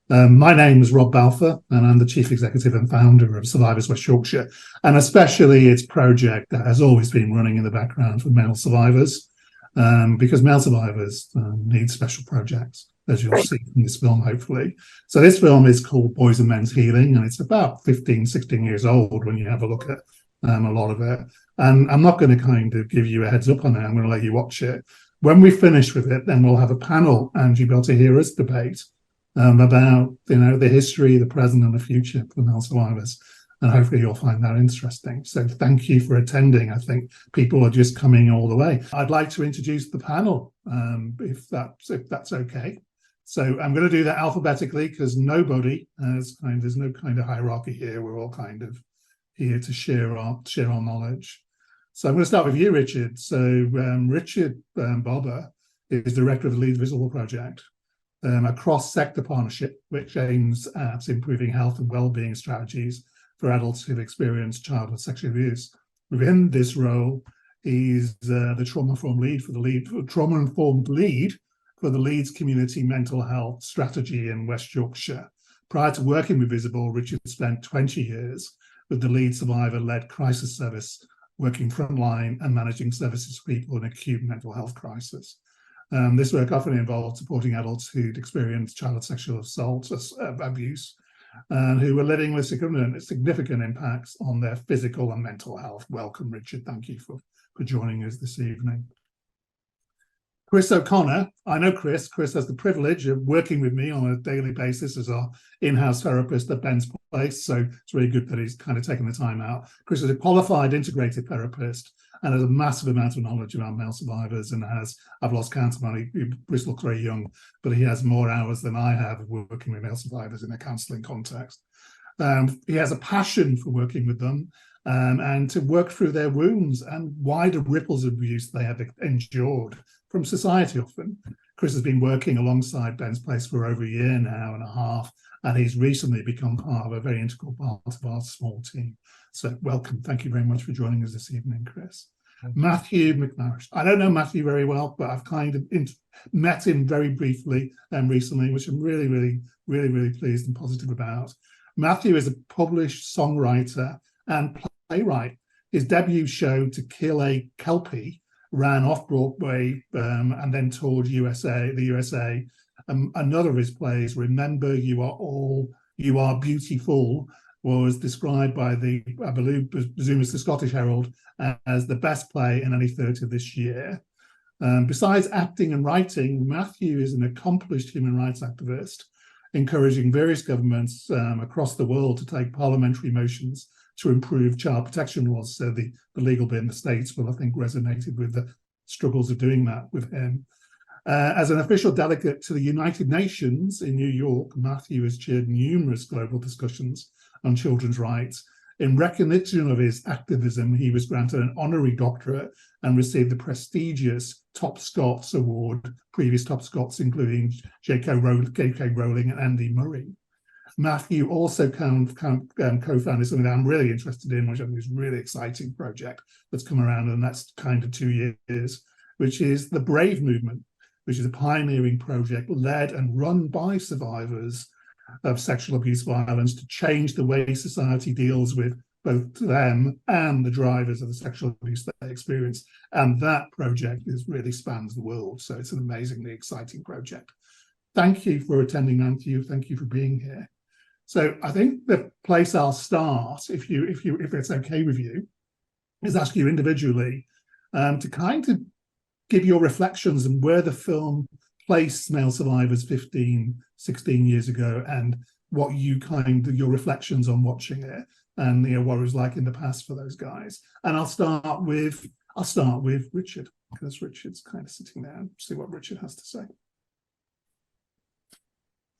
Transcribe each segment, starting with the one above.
My name is Rob Balfour, and I'm the Chief Executive and founder of Survivors West Yorkshire, and especially its project that has always been running in the background for male survivors, because male survivors need special projects, as you'll see in this film, hopefully. So this film is called Boys and Men's Healing, and it's about 15, 16 years old when you have a look at a lot of it. And I'm not going to kind of give you a heads up on it. I'm going to let you watch it. When we finish with it, then we'll have a panel, and you'll be able to hear us debate about the history, the present, and the future for male survivors. And hopefully you'll find that interesting. So thank you for attending. I think people are just coming all the way. I'd like to introduce the panel, if that's okay. So I'm going to do that alphabetically because there's no kind of hierarchy here. We're all kind of here to share our knowledge. So I'm going to start with you, Richard. So Richard Bobber is director of the Lead Visible Project, a cross-sector partnership which aims at improving health and well-being strategies for adults who've experienced childhood sexual abuse. Within this role, he's the trauma-informed lead for the Leeds Community Mental Health Strategy in West Yorkshire. Prior to working with Visible, Richard spent 20 years with the Leeds Survivor-led crisis service, working frontline and managing services for people in acute mental health crisis. This work often involved supporting adults who'd experienced childhood sexual assault, abuse, and who were living with significant impacts on their physical and mental health. Welcome, Richard. Thank you for joining us this evening. Chris O'Connor. I know Chris. Chris has the privilege of working with me on a daily basis as our in-house therapist at Ben's Place, so it's really good that he's kind of taken the time out. Chris is a qualified integrated therapist and has a massive amount of knowledge about male survivors and I've lost count of money, Chris looks very young, but he has more hours than I have working with male survivors in a counselling context. He has a passion for working with them and to work through their wounds and wider ripples of abuse they have endured from society often. Chris has been working alongside Ben's Place for over a year now and a half, and he's recently become part of a very integral part of our small team. So welcome. Thank you very much for joining us this evening, Chris. Matthew McMarish. I don't know Matthew very well, but I've kind of met him very briefly recently, which I'm really pleased and positive about. Matthew is a published songwriter and playwright. His debut show, To Kill a Kelpie, ran off Broadway and then toured the USA. Another of his plays, Remember You Are Beautiful, was described by I presume it's the Scottish Herald, as the best play in any theatre this year. Besides acting and writing, Matthew is an accomplished human rights activist, encouraging various governments across the world to take parliamentary motions to improve child protection laws. So the legal bit in the States will, I think, resonated with the struggles of doing that with him. As an official delegate to the United Nations in New York, Matthew has chaired numerous global discussions on children's rights. In recognition of his activism, he was granted an honorary doctorate and received the prestigious Top Scots Award, previous Top Scots including J.K. Rowling and Andy Murray. Matthew also co-founded something that I'm really interested in, which I think is a really exciting project that's come around, and that's kind of 2 years, which is the Brave Movement, which is a pioneering project led and run by survivors of sexual abuse violence to change the way society deals with both them and the drivers of the sexual abuse they experience. And that project really spans the world. So it's an amazingly exciting project. Thank you for attending, Matthew. Thank you for being here. So I think the place I'll start, if it's okay with you, is ask you individually to kind of give your reflections on where the film placed male survivors 15, 16 years ago, and what your reflections on watching it, and what it was like in the past for those guys. And I'll start with Richard, because Richard's kind of sitting there and see what Richard has to say.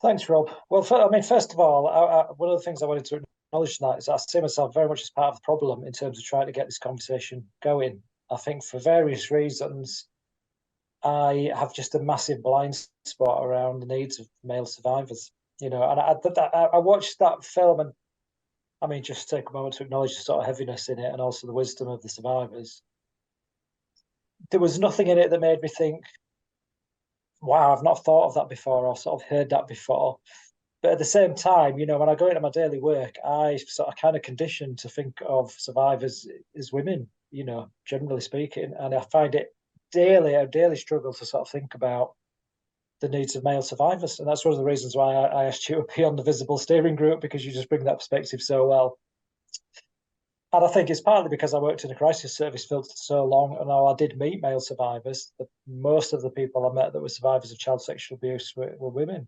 Thanks, Rob. Well, first of all, one of the things I wanted to acknowledge tonight is I see myself very much as part of the problem in terms of trying to get this conversation going. I think for various reasons, I have just a massive blind spot around the needs of male survivors. And I watched that film, and just take a moment to acknowledge the sort of heaviness in it and also the wisdom of the survivors. There was nothing in it that made me think, wow, I've not thought of that before or sort of heard that before. But at the same time, you know, when I go into my daily work, I sort of kind of conditioned to think of survivors as women, you know, generally speaking. And I find it a daily struggle to sort of think about the needs of male survivors. And that's one of the reasons why I asked you to be on the Visible Steering Group, because you just bring that perspective so well. And I think it's partly because I worked in a crisis service field for so long, and I did meet male survivors. Most of the people I met that were survivors of child sexual abuse were women.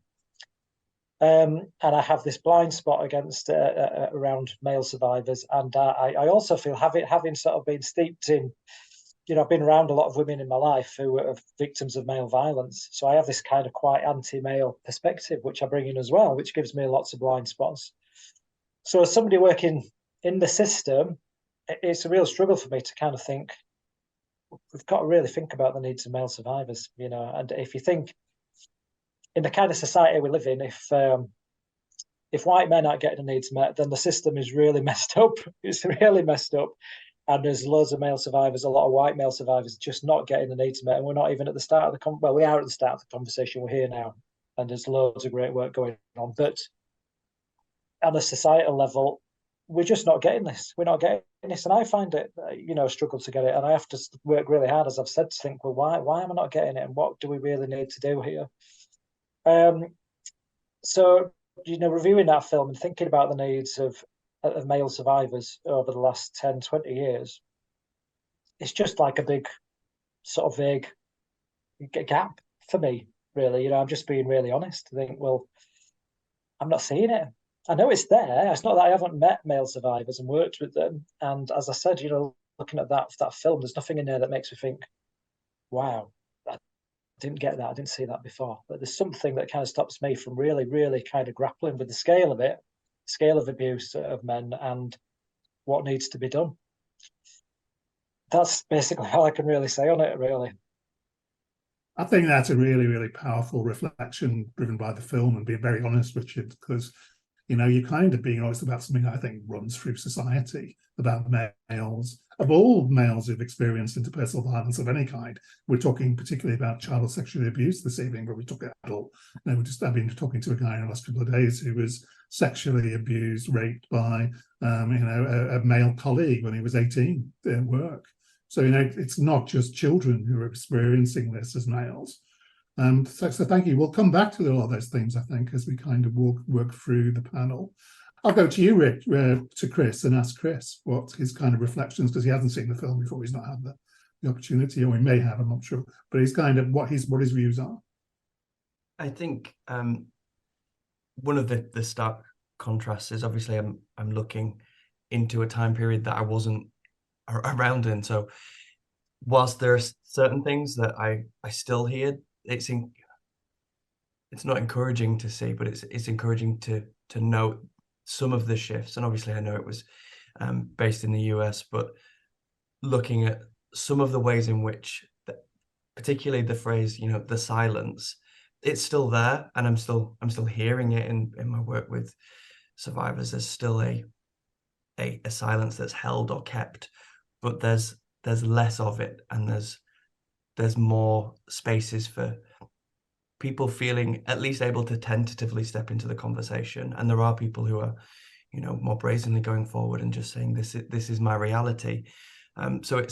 And I have this blind spot against around male survivors, and I also feel having sort of been steeped in, you know, I've been around a lot of women in my life who were victims of male violence, so I have this kind of quite anti-male perspective, which I bring in as well, which gives me lots of blind spots. So as somebody working in the system, it's a real struggle for me to kind of think, we've got to really think about the needs of male survivors, you know. And if you think in the kind of society we live in, if white men aren't getting the needs met, then the system is really messed up. It's really messed up. And there's loads of male survivors, a lot of white male survivors, just not getting the needs met. And we're not even at the start of well, we are at the start of the conversation. We're here now, and there's loads of great work going on. But on a societal level, we're just not getting this. We're not getting this. And I find it, you know, a struggle to get it. And I have to work really hard, as I've said, to think, well, why am I not getting it? And what do we really need to do here? So, you know, reviewing that film and thinking about the needs of male survivors over the last 10, 20 years, it's just like a big sort of vague gap for me, really. You know, I'm just being really honest. I think, well, I'm not seeing it. I know it's there. It's not that I haven't met male survivors and worked with them. And as I said, you know, looking at that film, there's nothing in there that makes me think, wow, I didn't get that. I didn't see that before. But there's something that kind of stops me from really, really kind of grappling with the scale of it, scale of abuse of men, and what needs to be done. That's basically all I can really say on it, really. I think that's a really, really powerful reflection driven by the film, and being very honest, Richard, because, you know, you're kind of being honest about something I think runs through society, about males, of all males who've experienced interpersonal violence of any kind. We're talking particularly about child sexual abuse this evening, but we talk adult. You know, I've been talking to a guy in the last couple of days who was sexually abused, raped by, you know, a male colleague when he was 18 at work. So, you know, it's not just children who are experiencing this as males. So thank you. We'll come back to all of those things, I think, as we kind of work through the panel. I'll go to you, Rick, to Chris, and ask Chris what his kind of reflections, because he hasn't seen the film before, he's not had the opportunity, or he may have, I'm not sure, but he's kind of what his views are. I think one of the stark contrasts is obviously I'm looking into a time period that I wasn't around in. So whilst there are certain things that I still hear, it's not encouraging to see, but it's encouraging to note some of the shifts. And obviously I know it was based in the US, but looking at some of the ways in which, particularly the phrase, you know, the silence, it's still there, and I'm still hearing it in my work with survivors. There's still a silence that's held or kept, but there's less of it, and there's more spaces for people feeling at least able to tentatively step into the conversation. And there are people who are, you know, more brazenly going forward and just saying, this is my reality. So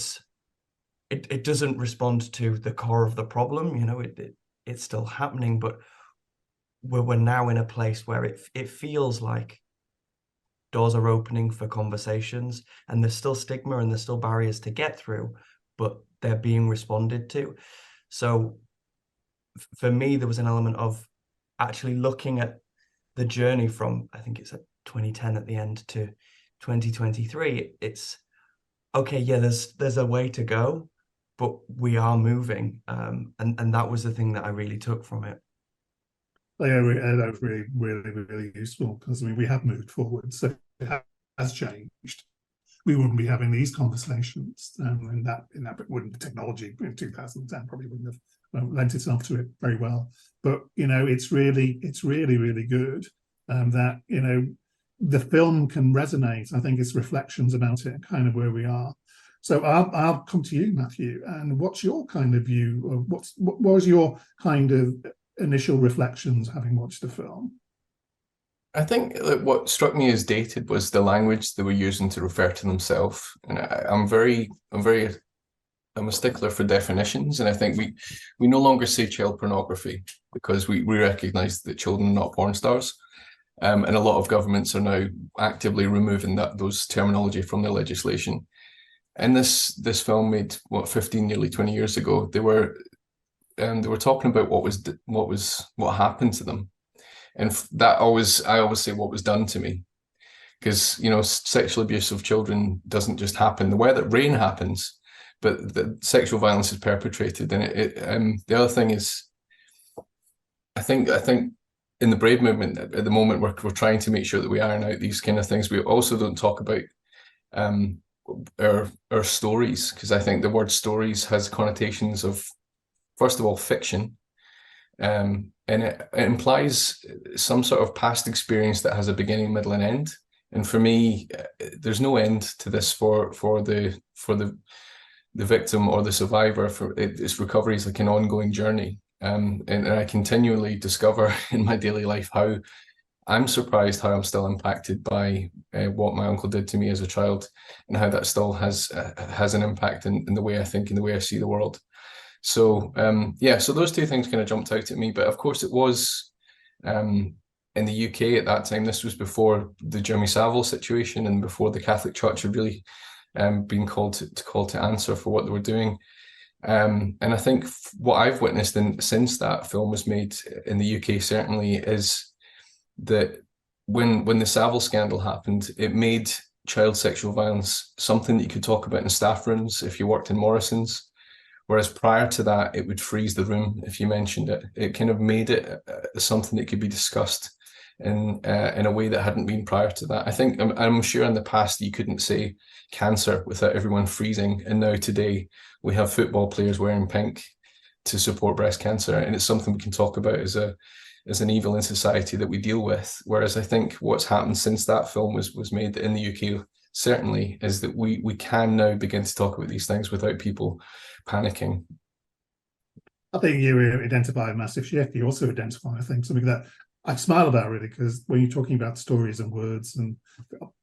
it doesn't respond to the core of the problem. You know, it's still happening, but we're now in a place where it feels like doors are opening for conversations, and there's still stigma and there's still barriers to get through, but they're being responded to. So for me, there was an element of actually looking at the journey from, I think it's at 2010 at the end, to 2023. It's okay, yeah, there's a way to go, but we are moving. And that was the thing that I really took from it. Yeah, that was really, really, really useful, because I mean, we have moved forward, so it has changed. We wouldn't be having these conversations, and that wouldn't, the technology in 2010 probably wouldn't have lent itself to it very well. But you know, it's really, really good that, you know, the film can resonate. I think it's reflections about it, kind of where we are. So I'll come to you, Matthew, and what's your kind of view of what was your kind of initial reflections having watched the film? I think that what struck me as dated was the language they were using to refer to themselves. And I'm a stickler for definitions, and I think we no longer say child pornography because we recognise that children are not porn stars. And a lot of governments are now actively removing those terminology from their legislation. And this film made, what, 15, nearly 20 years ago, they were talking about what happened to them. And I always say what was done to me, because sexual abuse of children doesn't just happen. The weather, rain happens, but the sexual violence is perpetrated. And the other thing is, I think in the Brave movement at the moment, we're trying to make sure that we iron out these kind of things. We also don't talk about our stories, because I think the word stories has connotations of, first of all, fiction. And it implies some sort of past experience that has a beginning, middle, and end. And for me, there's no end to this for the victim or the survivor. For its recovery is like an ongoing journey. And I continually discover in my daily life how I'm surprised how I'm still impacted by what my uncle did to me as a child, and how that still has an impact in the way I think and the way I see the world. So so those two things kind of jumped out at me. But of course, it was in the UK at that time. This was before the Jimmy Savile situation and before the Catholic Church had really been called to answer for what they were doing. And I think what I've witnessed since that film was made in the UK, certainly, is that when the Savile scandal happened, it made child sexual violence something that you could talk about in staff rooms if you worked in Morrison's. Whereas prior to that, it would freeze the room if you mentioned it. It kind of made it something that could be discussed in a way that hadn't been prior to that. I think I'm sure in the past you couldn't say cancer without everyone freezing, and now today we have football players wearing pink to support breast cancer, and it's something we can talk about as an evil in society that we deal with. Whereas I think what's happened since that film was made in the UK, certainly, is that we can now begin to talk about these things without people panicking. I think you identify a massive shift. You also identify, I think, something that I smile about, really, because when you're talking about stories and words, and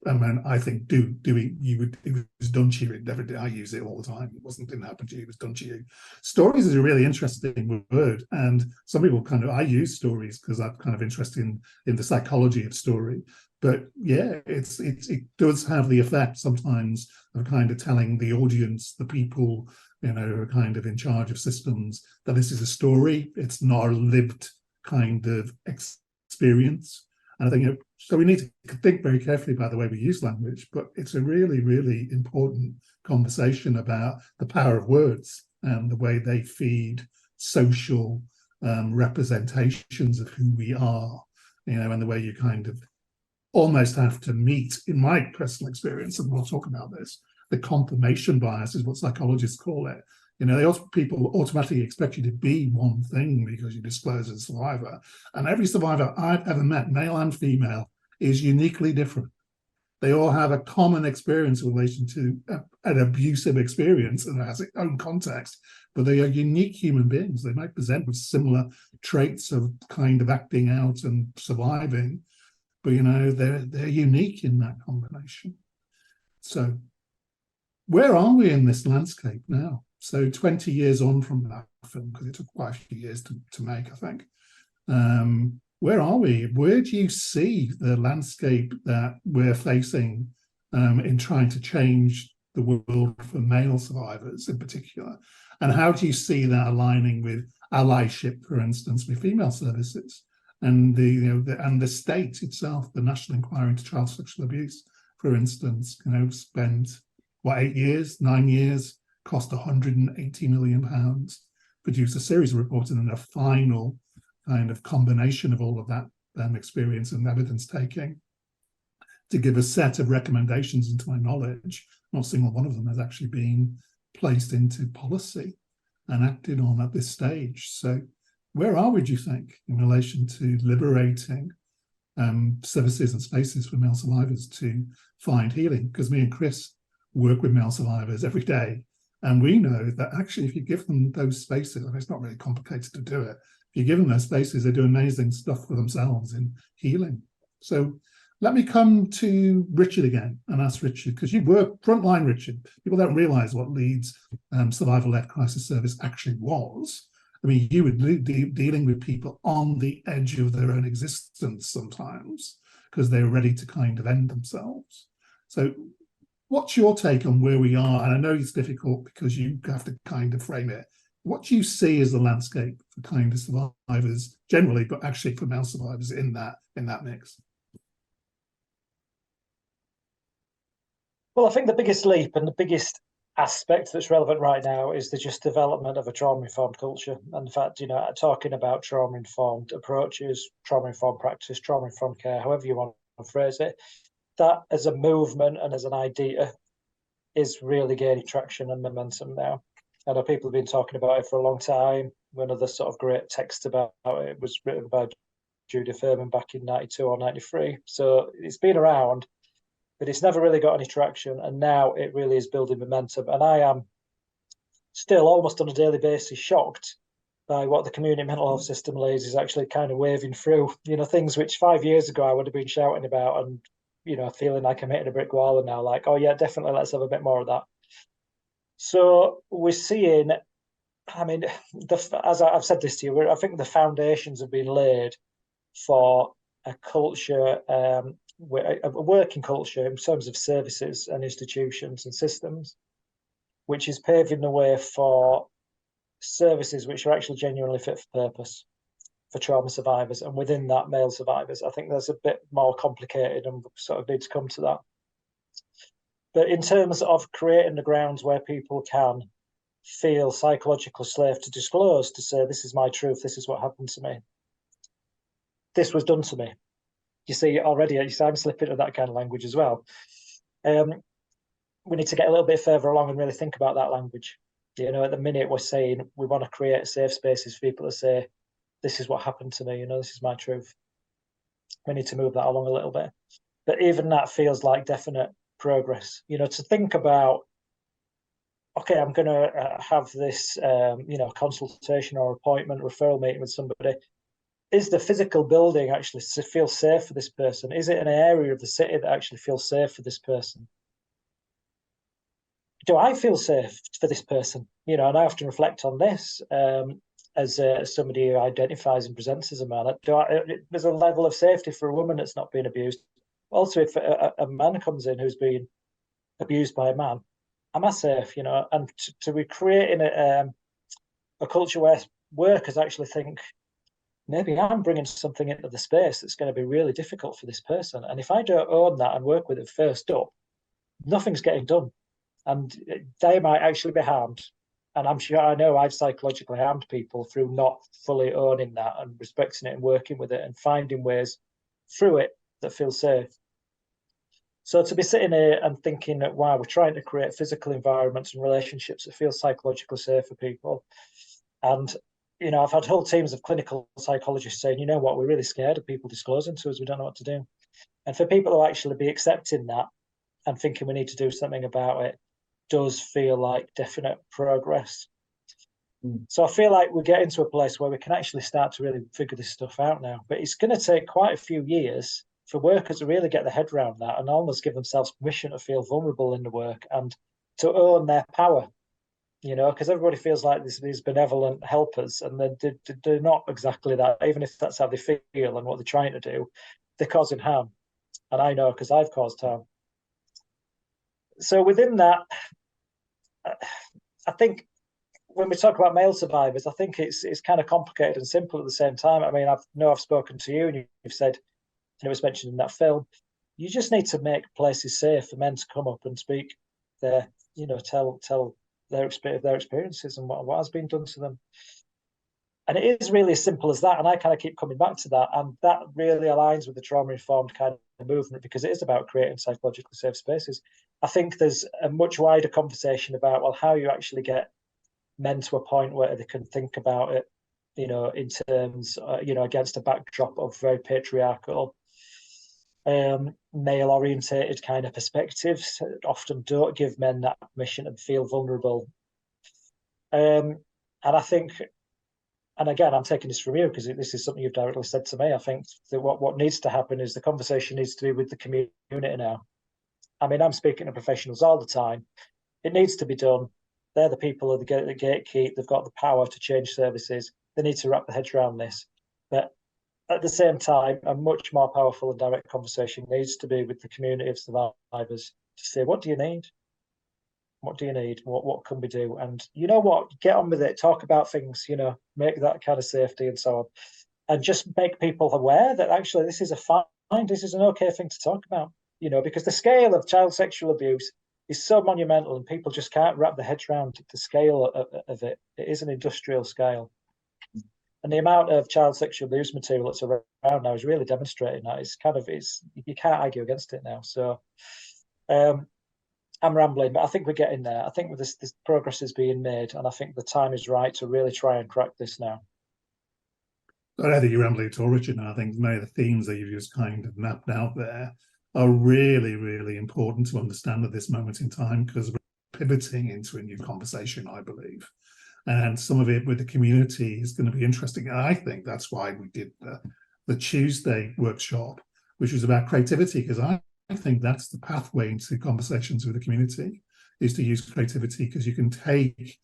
I think it was done to you. It never did. I use it all the time. It didn't happen to you. It was done to you. Stories is a really interesting word, and some people I use stories because I'm kind of interested in the psychology of story. But yeah, it does have the effect sometimes of kind of telling the audience, the people, who are kind of in charge of systems, that this is a story. It's not a lived kind of experience. And I think so we need to think very carefully about the way we use language, but it's a really, really important conversation about the power of words and the way they feed social representations of who we are, and the way you kind of almost have to meet, in my personal experience, and we'll talk about this, the confirmation bias is what psychologists call it. People automatically expect you to be one thing because you disclose as a survivor. And every survivor I've ever met, male and female, is uniquely different. They all have a common experience in relation to an abusive experience, and it has its own context, but they are unique human beings. They might present with similar traits of kind of acting out and surviving, but they're unique in that combination. So where are we in this landscape now? So 20 years on from that film, because it took quite a few years to make, I think. Where are we? Where do you see the landscape that we're facing in trying to change the world for male survivors in particular? And how do you see that aligning with allyship, for instance, with female services? And the state itself, the National Inquiry into Child Sexual Abuse, for instance, spent 8 years, 9 years, cost £180 million, produced a series of reports, and then a final kind of combination of all of that experience and evidence taking to give a set of recommendations. And to my knowledge, not a single one of them has actually been placed into policy and acted on at this stage. So where are we, do you think, in relation to liberating services and spaces for male survivors to find healing? Because me and Chris work with male survivors every day, and we know that actually if you give them those spaces, and it's not really complicated to do it, if you give them those spaces, they do amazing stuff for themselves in healing. So let me come to Richard again and ask Richard, because you work frontline, Richard. People don't realise what Leeds survival-led crisis service actually was. I mean, you were dealing with people on the edge of their own existence sometimes because they were ready to kind of end themselves. So what's your take on where we are? And I know it's difficult because you have to kind of frame it. What do you see as the landscape for kind of survivors generally, but actually for male survivors in that mix? Well, I think the biggest leap and the biggest aspect that's relevant right now is the just development of a trauma-informed culture. And in fact, talking about trauma-informed approaches, trauma-informed practice, trauma-informed care, however you want to phrase it, that as a movement and as an idea is really gaining traction and momentum now. I know people have been talking about it for a long time. One of the sort of great texts about it was written by Judy Furman back in 92 or 93. So it's been around, but it's never really got any traction. And now it really is building momentum. And I am still almost on a daily basis shocked by what the community mental health system leads is actually kind of waving through, things which 5 years ago I would have been shouting about and, feeling like I'm hitting a brick wall, and now like, oh yeah, definitely, let's have a bit more of that. So we're seeing, I mean, as I've said this to you, I think the foundations have been laid for a culture, a working culture in terms of services and institutions and systems, which is paving the way for services which are actually genuinely fit for purpose for trauma survivors, and within that, male survivors. I think there's a bit more complicated and sort of need to come to that. But in terms of creating the grounds where people can feel psychologically safe to disclose, to say, this is my truth, this is what happened to me, this was done to me. You see, already I'm slipping into that kind of language as well. We need to get a little bit further along and really think about that language. At the minute we're saying we want to create safe spaces for people to say, this is what happened to me, this is my truth. We need to move that along a little bit. But even that feels like definite progress, to think about, okay, I'm going to have this, consultation or appointment, referral meeting with somebody. Is the physical building actually feel safe for this person? Is it an area of the city that actually feels safe for this person? Do I feel safe for this person? And I have to reflect on this as somebody who identifies and presents as a man. There's a level of safety for a woman that's not being abused. Also, if a man comes in who's being abused by a man, am I safe? And to be creating a culture where workers actually think, maybe I'm bringing something into the space that's going to be really difficult for this person. And if I don't own that and work with it first up, nothing's getting done. And they might actually be harmed. And I know I've psychologically harmed people through not fully owning that and respecting it and working with it and finding ways through it that feel safe. So to be sitting here and thinking that, wow, we're trying to create physical environments and relationships that feel psychologically safe for people. And, I've had whole teams of clinical psychologists saying, you know what, we're really scared of people disclosing to us, we don't know what to do. And for people to actually be accepting that and thinking we need to do something about it does feel like definite progress. So I feel like we're getting to a place where we can actually start to really figure this stuff out now. But it's going to take quite a few years for workers to really get their head around that and almost give themselves permission to feel vulnerable in the work and to own their power, because everybody feels like these benevolent helpers, and they're not exactly that. Even if that's how they feel and what they're trying to do, they're causing harm. And I know because I've caused harm. So within that, I think when we talk about male survivors, I think it's kind of complicated and simple at the same time. I mean, I've spoken to you, and you've said, and it was mentioned in that film, you just need to make places safe for men to come up and speak their, tell their experiences and what has been done to them. And it is really as simple as that. And I kind of keep coming back to that. And that really aligns with the trauma-informed kind of movement, because it is about creating psychologically safe spaces. I think there's a much wider conversation about, well, how you actually get men to a point where they can think about it, in terms, against a backdrop of very patriarchal, male-orientated kind of perspectives. Often don't give men that permission to feel vulnerable. And I think and again, I'm taking this from you because this is something you've directly said to me. I think that what needs to happen is the conversation needs to be with the community now. I mean, I'm speaking to professionals all the time. It needs to be done. They're the people who the gatekeep. They've got the power to change services. They need to wrap their heads around this. But at the same time, a much more powerful and direct conversation needs to be with the community of survivors to say, what do you need? What do you need? What can we do? And you know what? Get on with it. Talk about things, make that kind of safety and so on. And just make people aware that actually this is this is an okay thing to talk about, because the scale of child sexual abuse is so monumental and people just can't wrap their heads around the scale of it. It is an industrial scale. And the amount of child sexual abuse material that's around now is really demonstrating that. You can't argue against it now. So I'm rambling, but I think we're getting there. I think this progress is being made, and I think the time is right to really try and crack this now. I don't think you're rambling at all, Richard. And I think many of the themes that you've just kind of mapped out there are really, really important to understand at this moment in time, because we're pivoting into a new conversation, I believe. And some of it with the community is going to be interesting. And I think that's why we did the Tuesday workshop, which was about creativity, because I think that's the pathway into conversations with the community, is to use creativity, because you can take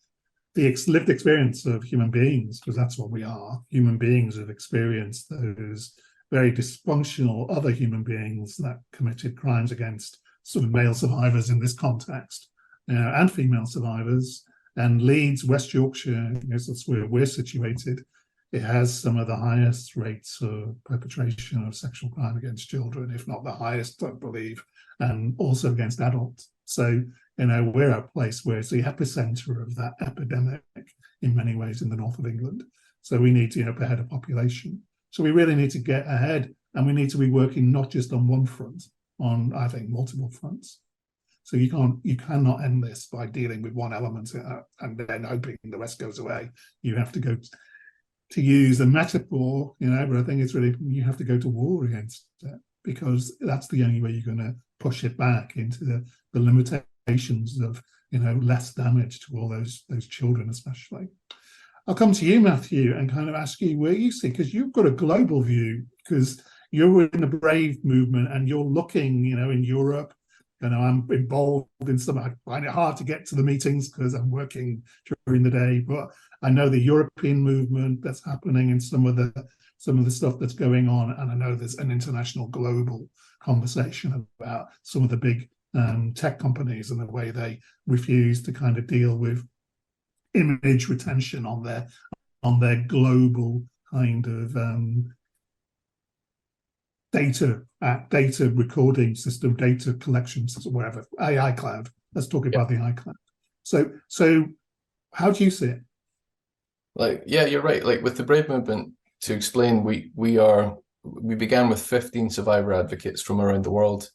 the lived experience of human beings, because that's what we are, human beings who have experienced those very dysfunctional other human beings that committed crimes against sort of male survivors in this context, and female survivors. And Leeds, West Yorkshire, that's where we're situated, it has some of the highest rates of perpetration of sexual crime against children, if not the highest, I believe, and also against adults. So, we're a place where it's the epicenter of that epidemic in many ways in the north of England. So we need to per head of population. So we really need to get ahead, and we need to be working not just on one front, on, I think, multiple fronts. So you cannot end this by dealing with one element and then hoping the rest goes away. You have to go to use a metaphor, but I think it's really, you have to go to war against it, because that's the only way you're going to push it back into the limitations of, less damage to all those children, especially. I'll come to you, Matthew, and kind of ask you where you see, because you've got a global view, because you're in the Brave movement and you're looking, in Europe. I'm involved in some. I find it hard to get to the meetings because I'm working during the day. But I know the European movement that's happening and some of the stuff that's going on, and I know there's an international global conversation about some of the big tech companies and the way they refuse to kind of deal with image retention on their global kind of data recording system, data collection system, whatever, AI cloud. Let's talk about the AI cloud. So how do you see it? You're right. Like with the Brave movement, to explain, we began with 15 survivor advocates from around the world,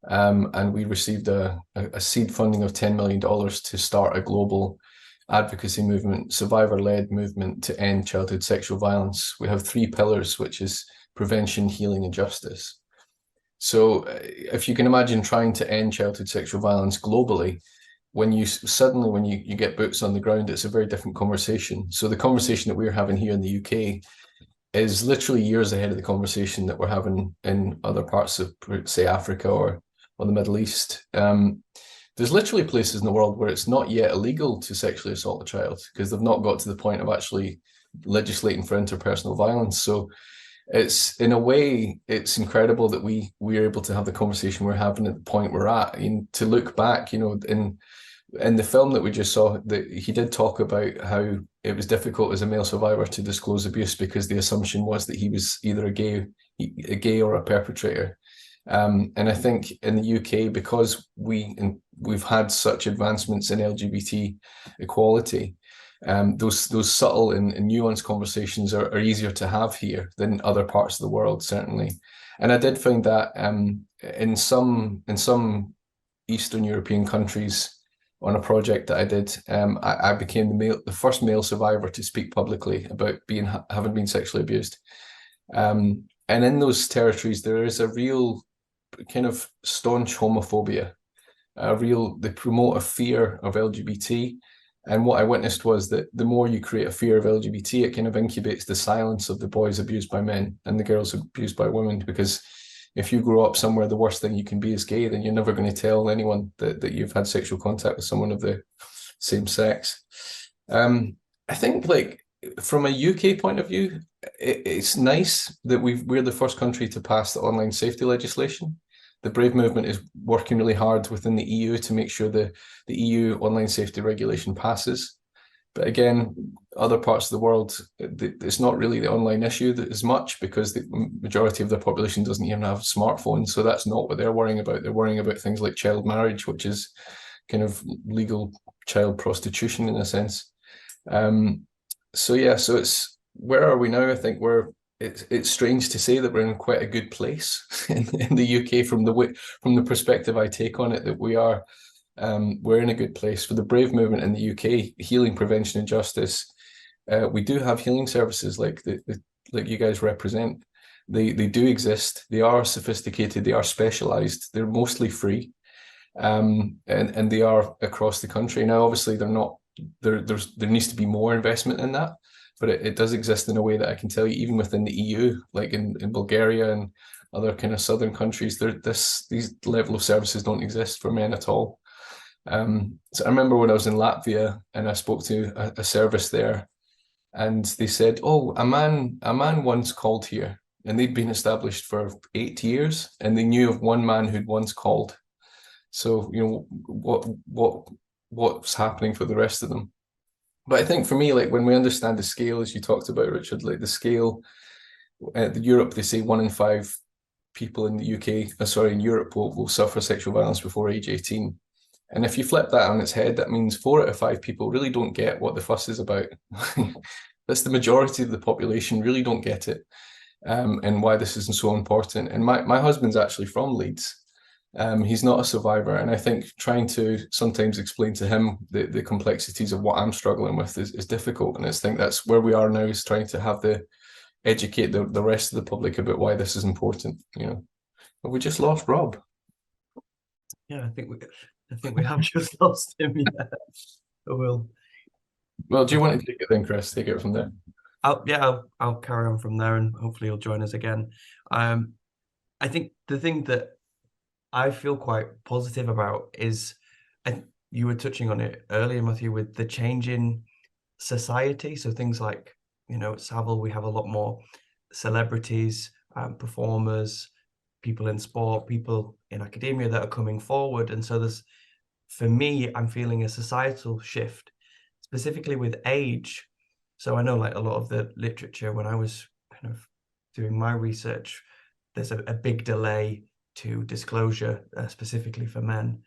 and we received a seed funding of $10 million to start a global advocacy movement, survivor-led movement to end childhood sexual violence. We have 3 pillars, which is prevention, healing, and justice. So if you can imagine trying to end childhood sexual violence globally, when you get boots on the ground, it's a very different conversation. So the conversation that we're having here in the UK is literally years ahead of the conversation that we're having in other parts of, say, Africa or the Middle East. There's literally places in the world where it's not yet illegal to sexually assault a child, because they've not got to the point of actually legislating for interpersonal violence. So it's, in a way, it's incredible that we're able to have the conversation we're having at the point we're at. And to look back, in the film that we just saw, that he did talk about how it was difficult as a male survivor to disclose abuse because the assumption was that he was either a gay or a perpetrator. And I think in the UK, because we've had such advancements in LGBT equality, those subtle and nuanced conversations are easier to have here than other parts of the world, certainly. And I did find that in some Eastern European countries, on a project that I did, I became the first male survivor to speak publicly about having been sexually abused. And in those territories, there is a real kind of staunch homophobia. They promote a fear of LGBT, And what I witnessed was that the more you create a fear of LGBT, it kind of incubates the silence of the boys abused by men and the girls abused by women. Because if you grow up somewhere the worst thing you can be is gay, then you're never going to tell anyone that you've had sexual contact with someone of the same sex. I think, like, from a UK point of view, it's nice that we're the first country to pass the online safety legislation. The Brave movement is working really hard within the EU to make sure the EU online safety regulation passes. But again, other parts of the world, it's not really the online issue as much, because the majority of the population doesn't even have smartphones. So that's not what they're worrying about. They're worrying about things like child marriage, which is kind of legal child prostitution in a sense. So yeah, so it's, where are we now? I think it's strange to say that we're in quite a good place in the UK from the perspective I take on it, that we're in a good place. For the Brave movement in the UK, healing, prevention and justice, we do have healing services like like you guys represent. They do exist. They are sophisticated, they are specialized, they're mostly free, and they are across the country. Now obviously they're not, there needs to be more investment in that, but it does exist in a way that I can tell you, even within the EU, like in Bulgaria and other kind of southern countries, these level of services don't exist for men at all. So I remember when I was in Latvia and I spoke to a service there, and they said, "Oh, a man once called here, and they'd been established for 8 years, and they knew of one man who'd once called." So what's happening for the rest of them? But I think for me, like, when we understand the scale, as you talked about, Richard, like the scale, Europe, they say 1 in 5 people in the UK, in Europe will suffer sexual violence before age 18. And if you flip that on its head, that means 4 out of 5 people really don't get what the fuss is about. That's the majority of the population really don't get it, and why this isn't so important. And my husband's actually from Leeds. He's not a survivor, and I think trying to sometimes explain to him the complexities of what I'm struggling with is difficult. And I think that's where we are now, is trying to educate the rest of the public about why this is important. But we just lost Rob. Yeah, I think we have just lost him. Yeah. Well, do you want to take it then, Chris? Take it from there. I'll carry on from there, and hopefully you'll join us again. I think the thing that I feel quite positive about is, you were touching on it earlier, Matthew, with the change in society. So things like, at Savile, we have a lot more celebrities, performers, people in sport, people in academia that are coming forward. And so for me, I'm feeling a societal shift, specifically with age. So I know, like, a lot of the literature, when I was kind of doing my research, there's a big delay to disclosure, specifically for men.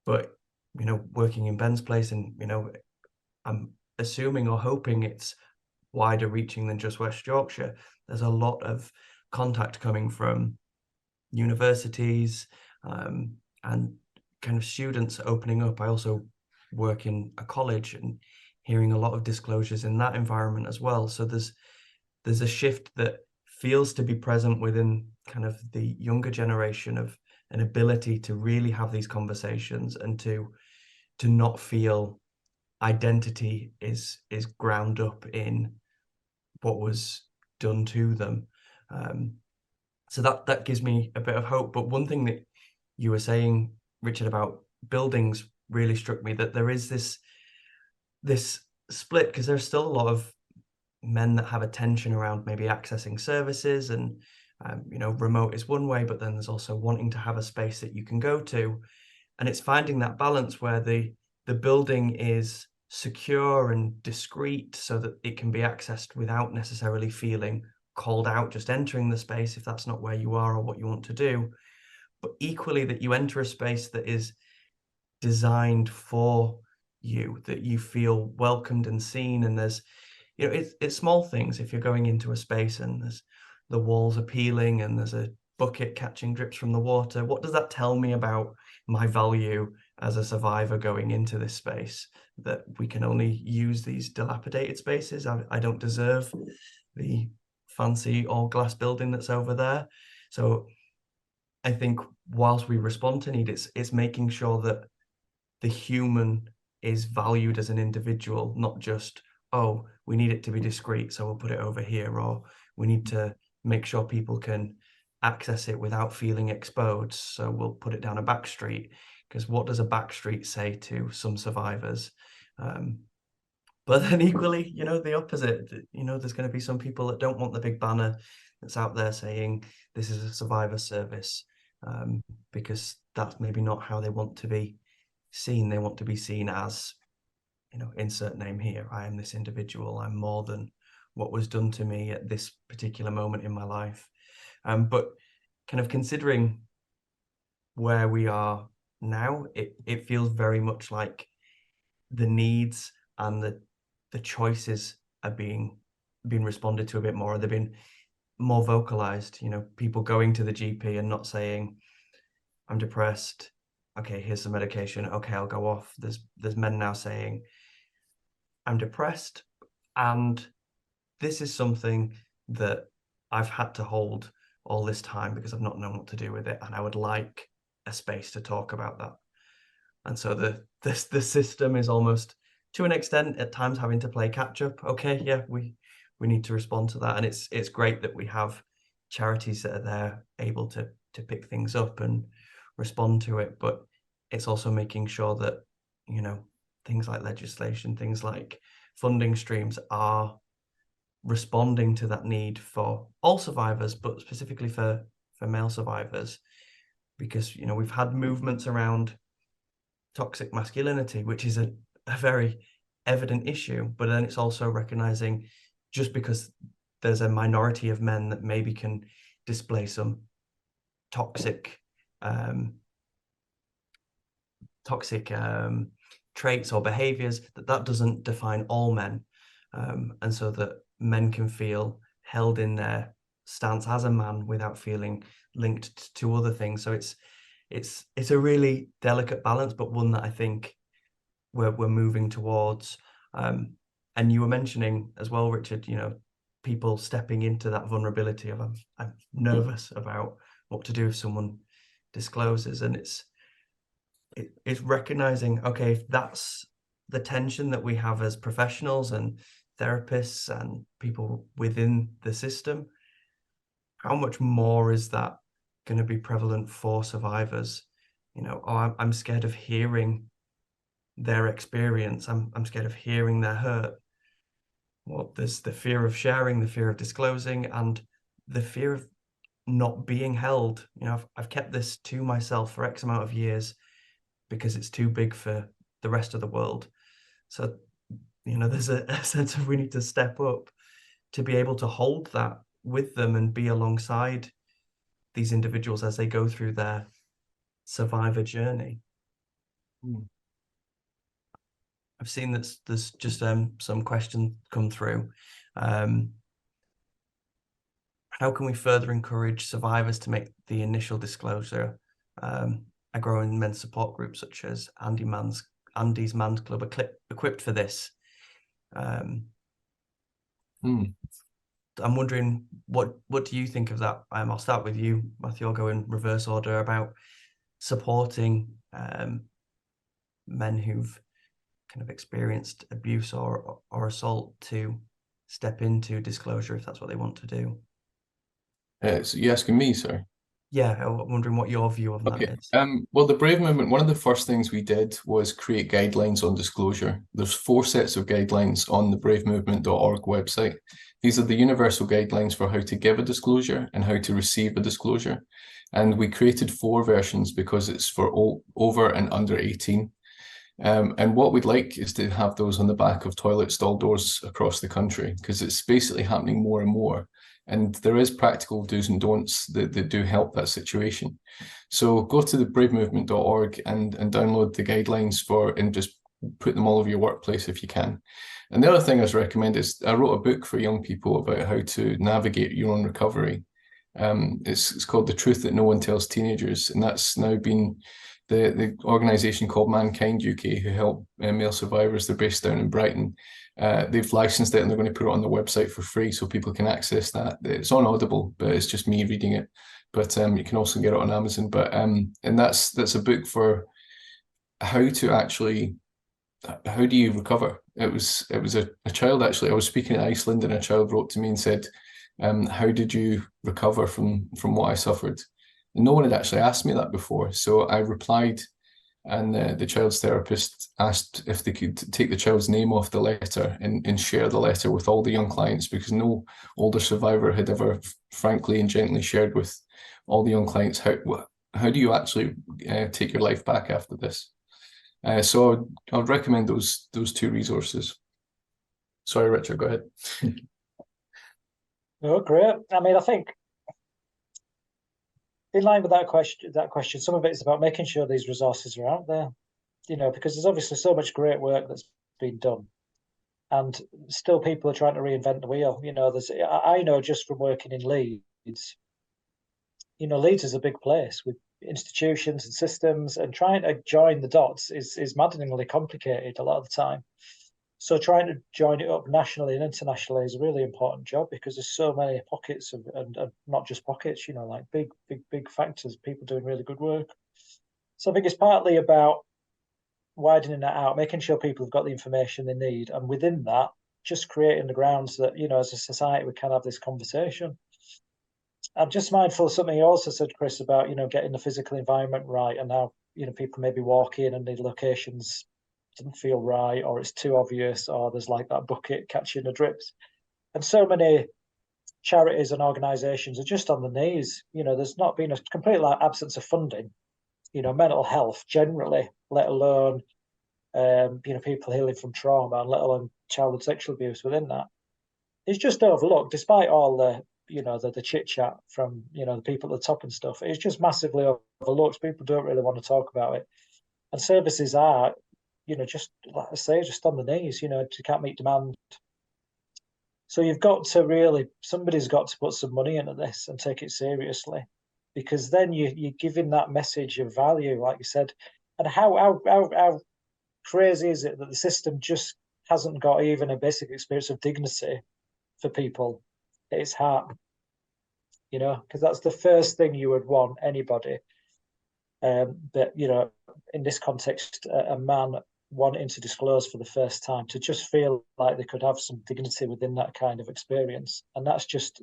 But, working in Ben's place, and, I'm assuming or hoping it's wider reaching than just West Yorkshire. There's a lot of contact coming from universities, and kind of students opening up. I also work in a college and hearing a lot of disclosures in that environment as well. So there's a shift that feels to be present within kind of the younger generation, of an ability to really have these conversations, and to not feel identity is ground up in what was done to them. So that gives me a bit of hope. But one thing that you were saying, Richard, about buildings really struck me, that there is this split, because there's still a lot of men that have a tension around maybe accessing services, and remote is one way, but then there's also wanting to have a space that you can go to, and it's finding that balance where the building is secure and discreet, so that it can be accessed without necessarily feeling called out just entering the space if that's not where you are or what you want to do, but equally that you enter a space that is designed for you, that you feel welcomed and seen. And there's, it's small things. If you're going into a space and there's the walls are peeling and there's a bucket catching drips from the water, what does that tell me about my value as a survivor going into this space? That we can only use these dilapidated spaces. I don't deserve the fancy all glass building that's over there. So I think whilst we respond to need, it's making sure that the human is valued as an individual, not just, oh, we need it to be discreet, so we'll put it over here, or we need to make sure people can access it without feeling exposed, so we'll put it down a back street. Because what does a back street say to some survivors? But then equally, you know, the opposite, you know, there's going to be some people that don't want the big banner that's out there saying this is a survivor service, because that's maybe not how they want to be seen. They want to be seen as, you know, insert name here. I am this individual. I'm more than what was done to me at this particular moment in my life. But kind of considering where we are now, it feels very much like the needs and the choices are being responded to a bit more. They've been more vocalized, you know, people going to the GP and not saying, I'm depressed. Okay, here's some medication. Okay, I'll go off. There's men now saying, I'm depressed, and this is something that I've had to hold all this time because I've not known what to do with it, and I would like a space to talk about that. And so the system is almost, to an extent, at times having to play catch up. Okay, yeah, we need to respond to that, and it's great that we have charities that are there able to pick things up and respond to it. But it's also making sure that, you know, things like legislation, things like funding streams are responding to that need for all survivors, but specifically for male survivors, because, you know, we've had movements around toxic masculinity, which is a very evident issue, but then it's also recognizing just because there's a minority of men that maybe can display some toxic traits or behaviors, that doesn't define all men, and so that men can feel held in their stance as a man without feeling linked to other things. So it's a really delicate balance, but one that I think we're moving towards. And you were mentioning as well, Richard, you know, people stepping into that vulnerability of I'm nervous about what to do if someone discloses, and it's recognizing, okay, if that's the tension that we have as professionals and therapists and people within the system, how much more is that going to be prevalent for survivors? You know, oh, I'm scared of hearing their experience. I'm scared of hearing their hurt. Well, there's the fear of sharing, the fear of disclosing, and the fear of not being held. You know, I've kept this to myself for X amount of years because it's too big for the rest of the world. So, you know, there's a sense of we need to step up to be able to hold that with them and be alongside these individuals as they go through their survivor journey. I've seen that there's just some questions come through. How can we further encourage survivors to make the initial disclosure? A growing men's support group such as Andy's Man's Club equipped for this. I'm wondering, what do you think of that? I'll start with you, Matthew. I'll go in reverse order about supporting men who've kind of experienced abuse or assault to step into disclosure if that's what they want to do. So you're asking me, sorry? Yeah, I'm wondering what your view on that is. Well, the Brave Movement, one of the first things we did was create guidelines on disclosure. There's 4 sets of guidelines on the bravemovement.org website. These are the universal guidelines for how to give a disclosure and how to receive a disclosure. And we created 4 versions because it's for over and under 18. And what we'd like is to have those on the back of toilet stall doors across the country, because it's basically happening more and more. And there is practical do's and don'ts that do help that situation. So go to the bravemovement.org and download the guidelines and just put them all over your workplace if you can. And the other thing I was recommend is I wrote a book for young people about how to navigate your own recovery. It's called The Truth That No One Tells Teenagers, and that's now been the organisation called Mankind UK, who help male survivors. They're based down in Brighton. They've licensed it and they're going to put it on the website for free so people can access that. It's on Audible, but it's just me reading it. But you can also get it on Amazon. But and that's a book for how to actually how do you recover? It was a child, actually. I was speaking in Iceland, and a child wrote to me and said, how did you recover from what I suffered? And no one had actually asked me that before. So I replied, and the child's therapist asked if they could take the child's name off the letter and share the letter with all the young clients, because no older survivor had ever frankly and gently shared with all the young clients how do you actually take your life back after this. So I would recommend those two resources. Sorry, Richard, go ahead. Oh, great. I mean, I think in line with that question, some of it is about making sure these resources are out there, because there's obviously so much great work that's been done, and still people are trying to reinvent the wheel. I know just from working in Leeds, Leeds is a big place with institutions and systems, and trying to join the dots is maddeningly complicated a lot of the time. So trying to join it up nationally and internationally is a really important job, because there's so many pockets and not just pockets, like big factors, people doing really good work. So I think it's partly about widening that out, making sure people have got the information they need, and within that, just creating the grounds that, as a society, we can have this conversation. I'm just mindful of something you also said, Chris, about, getting the physical environment right, and how, people maybe walk in and the locations doesn't feel right, or it's too obvious, or there's like that bucket catching the drips. And so many charities and organisations are just on the knees. There's not been a complete absence of funding, mental health generally, let alone, people healing from trauma, and let alone childhood sexual abuse within that. It's just overlooked, despite all the, the chit chat from, the people at the top and stuff. It's just massively overlooked. People don't really want to talk about it. And services are, just like I say, just on the knees, you can't meet demand. So you've got to somebody's got to put some money into this and take it seriously, because then you're giving that message of value, like you said. And how crazy is it that the system just hasn't got even a basic experience of dignity for people at its heart, because that's the first thing you would want anybody. But, in this context, a man wanting to disclose for the first time, to just feel like they could have some dignity within that kind of experience. And that's just,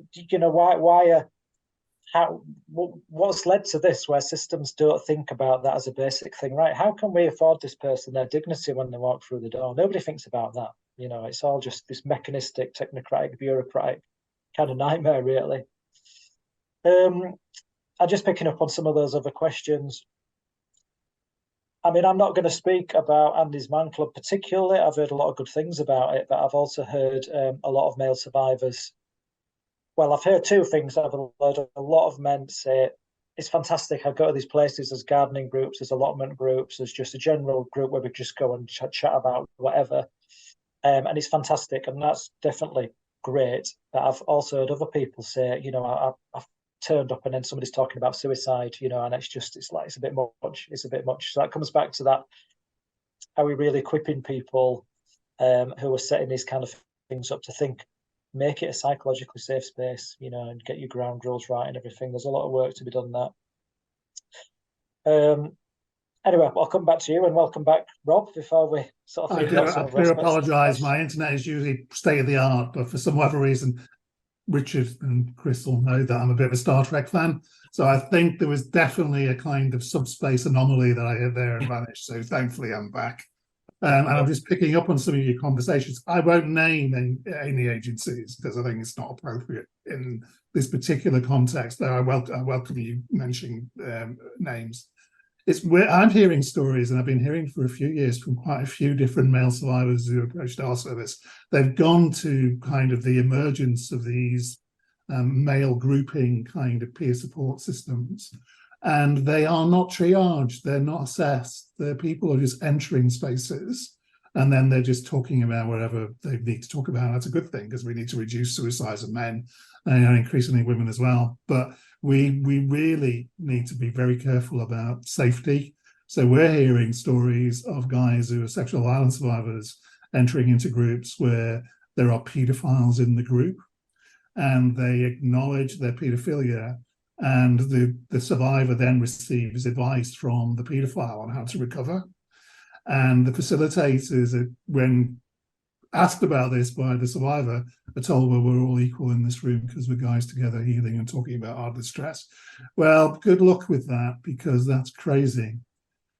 what's led to this, where systems don't think about that as a basic thing, right? How can we afford this person their dignity when they walk through the door? Nobody thinks about that. It's all just this mechanistic, technocratic, bureaucratic kind of nightmare, really. I'm just picking up on some of those other questions. I mean, I'm not going to speak about Andy's Man Club particularly. I've heard a lot of good things about it, but I've also heard a lot of male survivors. Well, I've heard two things. I've heard a lot of men say, it's fantastic. I go to these places, there's gardening groups, there's allotment groups, there's just a general group where we just go and chat about whatever. And it's fantastic. And that's definitely great. But I've also heard other people say, I've turned up and then somebody's talking about suicide, and it's a bit much. So that comes back to that. Are we really equipping people who are setting these kind of things up to think, make it a psychologically safe space, and get your ground rules right and everything? There's a lot of work to be done there. Anyway, I'll come back to you, and welcome back, Rob, before we sort of... I do apologise. My internet is usually state of the art, but for some other reason, Richard and Chris will know that I'm a bit of a Star Trek fan. So I think there was definitely a kind of subspace anomaly that I had there and vanished. So thankfully I'm back. And I'm just picking up on some of your conversations. I won't name any agencies because I think it's not appropriate in this particular context, though I welcome you mentioning names. I'm hearing stories, and I've been hearing for a few years from quite a few different male survivors who approached our service. They've gone to kind of the emergence of these male grouping kind of peer support systems, and they are not triaged, they're not assessed. The people are just entering spaces, and then they're just talking about whatever they need to talk about. That's a good thing, because we need to reduce suicides of men and increasingly women as well. But we really need to be very careful about safety. So we're hearing stories of guys who are sexual violence survivors entering into groups where there are paedophiles in the group, and they acknowledge their paedophilia, and the survivor then receives advice from the paedophile on how to recover. And the facilitators, when asked about this by the survivor, are told, well, we're all equal in this room because we're guys together healing and talking about our distress. Well, good luck with that, because that's crazy.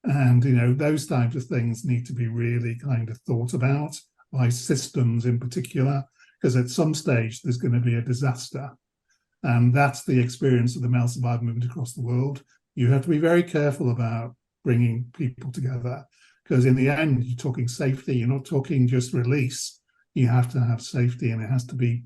And, those types of things need to be really kind of thought about by systems in particular, because at some stage there's going to be a disaster. And that's the experience of the male survivor movement across the world. You have to be very careful about bringing people together, because in the end, you're talking safety. You're not talking just release. You have to have safety, and it has to be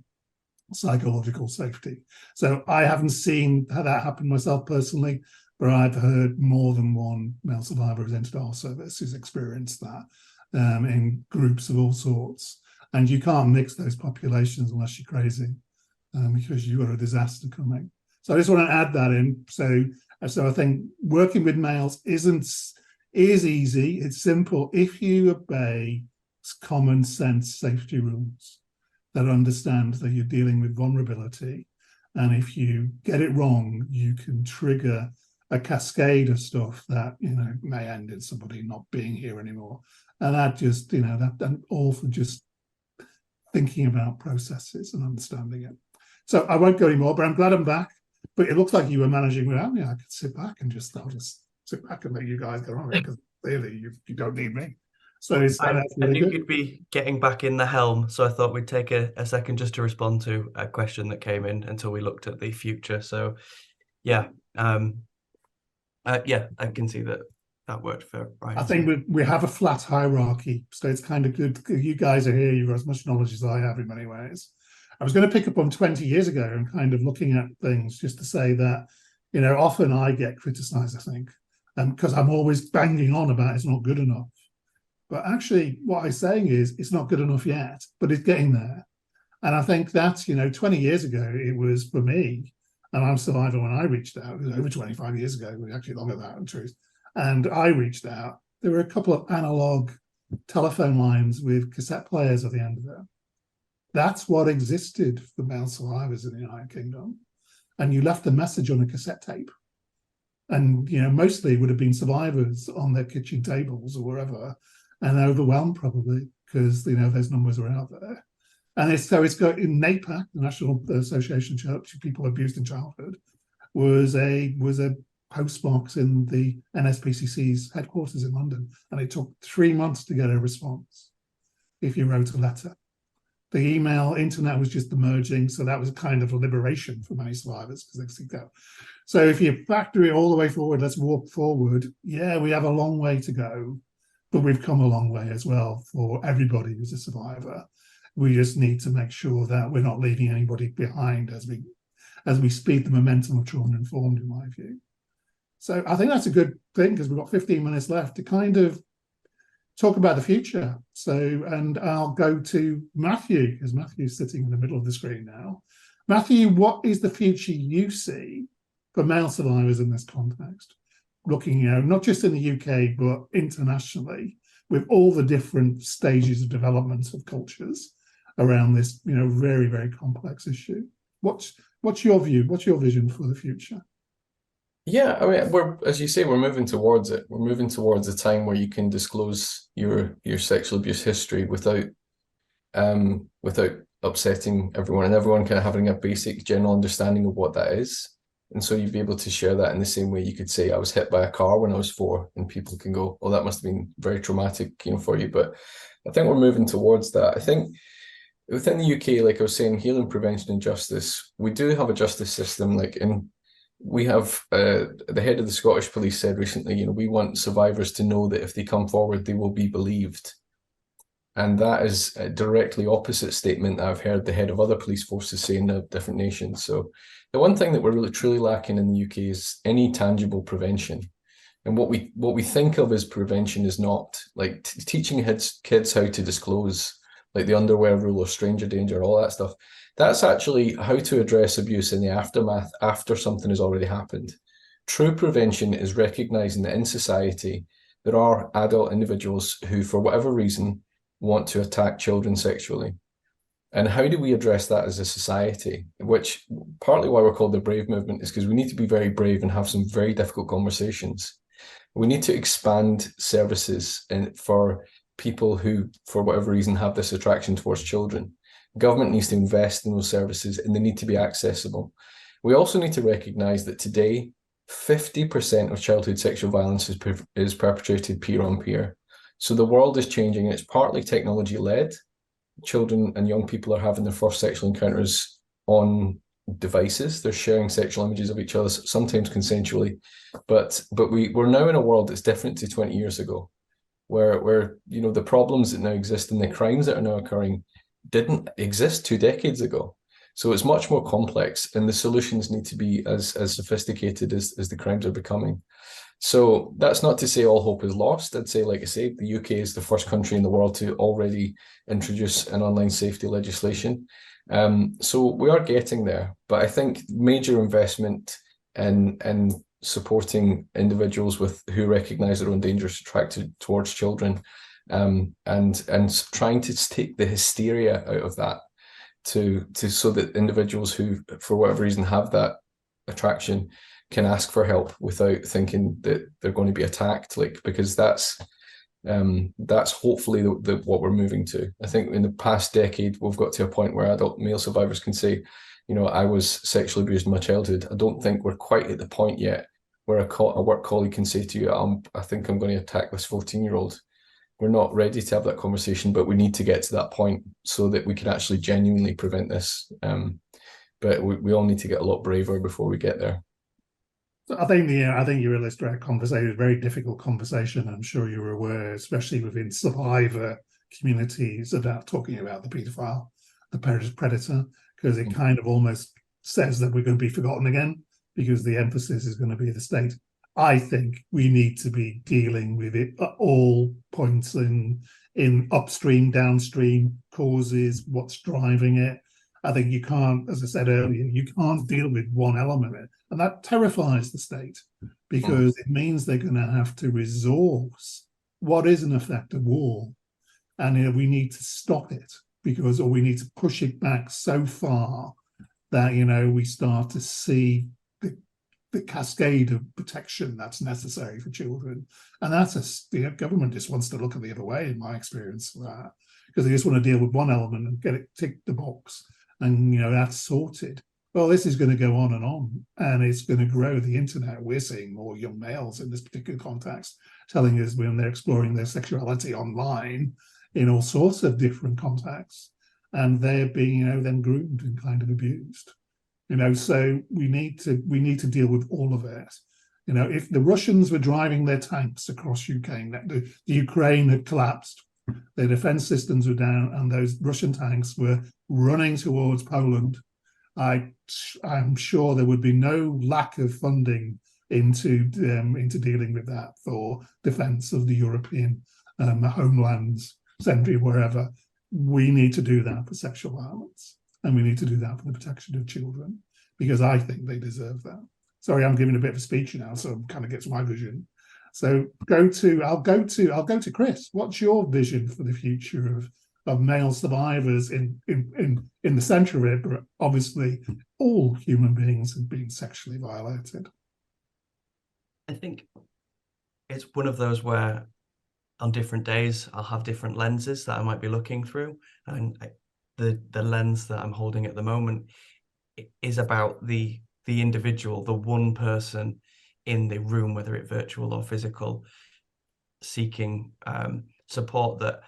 psychological safety. So I haven't seen how that happen myself personally, but I've heard more than one male survivor who's entered our service who's experienced that in groups of all sorts. And you can't mix those populations unless you're crazy, because you've got a disaster coming. So I just want to add that in. So I think working with males is easy. It's simple if you obey common sense safety rules that understand that you're dealing with vulnerability. And if you get it wrong, you can trigger a cascade of stuff that, may end in somebody not being here anymore. And that just, that all for just thinking about processes and understanding it. So I won't go anymore, but I'm glad I'm back. But it looks like you were managing without me. I could sit back and I'll just sit back and let you guys get on it, because clearly you don't need me. So I really knew good. you'd be getting back in the helm, so I thought we'd take a second just to respond to a question that came in until we looked at the future. So, yeah, I can see that worked for Brian. I think we have a flat hierarchy, so it's kind of good. You guys are here, you've got as much knowledge as I have in many ways. I was going to pick up on 20 years ago and kind of looking at things just to say that, often I get criticized, I think, because I'm always banging on about it's not good enough. But actually, what I'm saying is it's not good enough yet, but it's getting there. And I think that's, 20 years ago, it was for me, and I'm a survivor when I reached out, it was over 25 years ago, actually longer than that, in truth. And I reached out. There were a couple of analog telephone lines with cassette players at the end of them. That's what existed for male survivors in the United Kingdom. And you left a message on a cassette tape. And, mostly it would have been survivors on their kitchen tables or wherever, and overwhelmed probably because, those numbers were out there. And it's got in NAPAC, the National Association of People Abused in Childhood, was a postbox in the NSPCC's headquarters in London. And it took 3 months to get a response if you wrote a letter. The email, internet was just emerging, so that was a kind of a liberation for many survivors because they could see that. So if you factor it all the way forward, let's walk forward. Yeah, we have a long way to go, but we've come a long way as well for everybody who's a survivor. We just need to make sure that we're not leaving anybody behind as we speed the momentum of trauma-informed, in my view. So I think that's a good thing, because we've got 15 minutes left to kind of talk about the future. And I'll go to Matthew, because Matthew's sitting in the middle of the screen now. Matthew, what is the future you see for male survivors in this context? Looking, not just in the UK, but internationally, with all the different stages of development of cultures around this, very, very complex issue. What's your view? What's your vision for the future? Yeah, I mean, as you say, we're moving towards it. We're moving towards a time where you can disclose your sexual abuse history without upsetting everyone, and everyone kind of having a basic general understanding of what that is. And so you'd be able to share that in the same way you could say, I was hit by a car when I was 4, and people can go, oh, that must have been very traumatic, for you. But I think we're moving towards that. I think within the UK, like I was saying, healing, prevention, and justice, we do have a justice system. We have the head of the Scottish Police said recently, we want survivors to know that if they come forward, they will be believed. And that is a directly opposite statement that I've heard the head of other police forces say in the different nations. So the one thing that we're really truly lacking in the UK is any tangible prevention. And what we think of as prevention is not like teaching kids how to disclose, like the underwear rule or stranger danger, all that stuff. That's actually how to address abuse in the aftermath after something has already happened. True prevention is recognizing that in society, there are adult individuals who, for whatever reason, want to attack children sexually. And how do we address that as a society? Which partly why we're called the Brave Movement is because we need to be very brave and have some very difficult conversations. We need to expand services for people who, for whatever reason, have this attraction towards children. Government needs to invest in those services, and they need to be accessible. We also need to recognise that today, 50% of childhood sexual violence is perpetrated peer on peer. So the world is changing, and it's partly technology-led. Children and young people are having their first sexual encounters on devices. They're sharing sexual images of each other, sometimes consensually. But we're now in a world that's different to 20 years ago, where you know, the problems that now exist and the crimes that are now occurring didn't exist 2 decades ago. So it's much more complex, and the solutions need to be as sophisticated as the crimes are becoming. So that's not to say all hope is lost. I'd say, like I say, the UK is the first country in the world to already introduce an online safety legislation. So we are getting there, but I think major investment in supporting individuals who recognise their own dangerous attraction towards children, and trying to take the hysteria out of that, so that individuals who, for whatever reason, have that attraction can ask for help without thinking that they're going to be attacked, because that's hopefully what we're moving to. I think in the past decade, we've got to a point where adult male survivors can say, you know, I was sexually abused in my childhood. I don't think we're quite at the point yet where a work colleague can say to you, I think I'm going to attack this 14-year-old. We're not ready to have that conversation, but we need to get to that point so that we can actually genuinely prevent this. But we all need to get a lot braver before we get there. So I think you illustrate conversation, a very difficult conversation. I'm sure you're aware, especially within survivor communities, about talking about the paedophile, the predator, because it kind of almost says that we're going to be forgotten again because the emphasis is going to be the state. I think we need to be dealing with it at all points in upstream, downstream causes, what's driving it. I think you can't, as I said earlier, you can't deal with one element of it. And that terrifies the state, because it means they're going to have to resource what is an effective war. And we need to stop it, or we need to push it back so far that, we start to see the cascade of protection that's necessary for children. And that's the government just wants to look at the other way, in my experience, for that, because they just want to deal with one element and get it ticked the box, and that's sorted. Well, this is going to go on, and it's going to grow. The internet, we're seeing more young males in this particular context telling us when they're exploring their sexuality online in all sorts of different contexts, and they're being then groomed and kind of abused. So we need to deal with all of it. If the Russians were driving their tanks across Ukraine, the Ukraine had collapsed, their defense systems were down, and those Russian tanks were running towards Poland, I'm sure there would be no lack of funding into dealing with that for defense of the European homelands, century, wherever. We need to do that for sexual violence, and we need to do that for the protection of children, because I think they deserve that. Sorry, I'm giving a bit of a speech now, so it kind of gets my vision. So I'll go to Chris. What's your vision for the future of male survivors in the centre of it? But obviously, all human beings have been sexually violated. I think it's one of those where on different days I'll have different lenses that I might be looking through, and the lens that I'm holding at the moment is about the individual, the one person in the room, whether it's virtual or physical, seeking support. That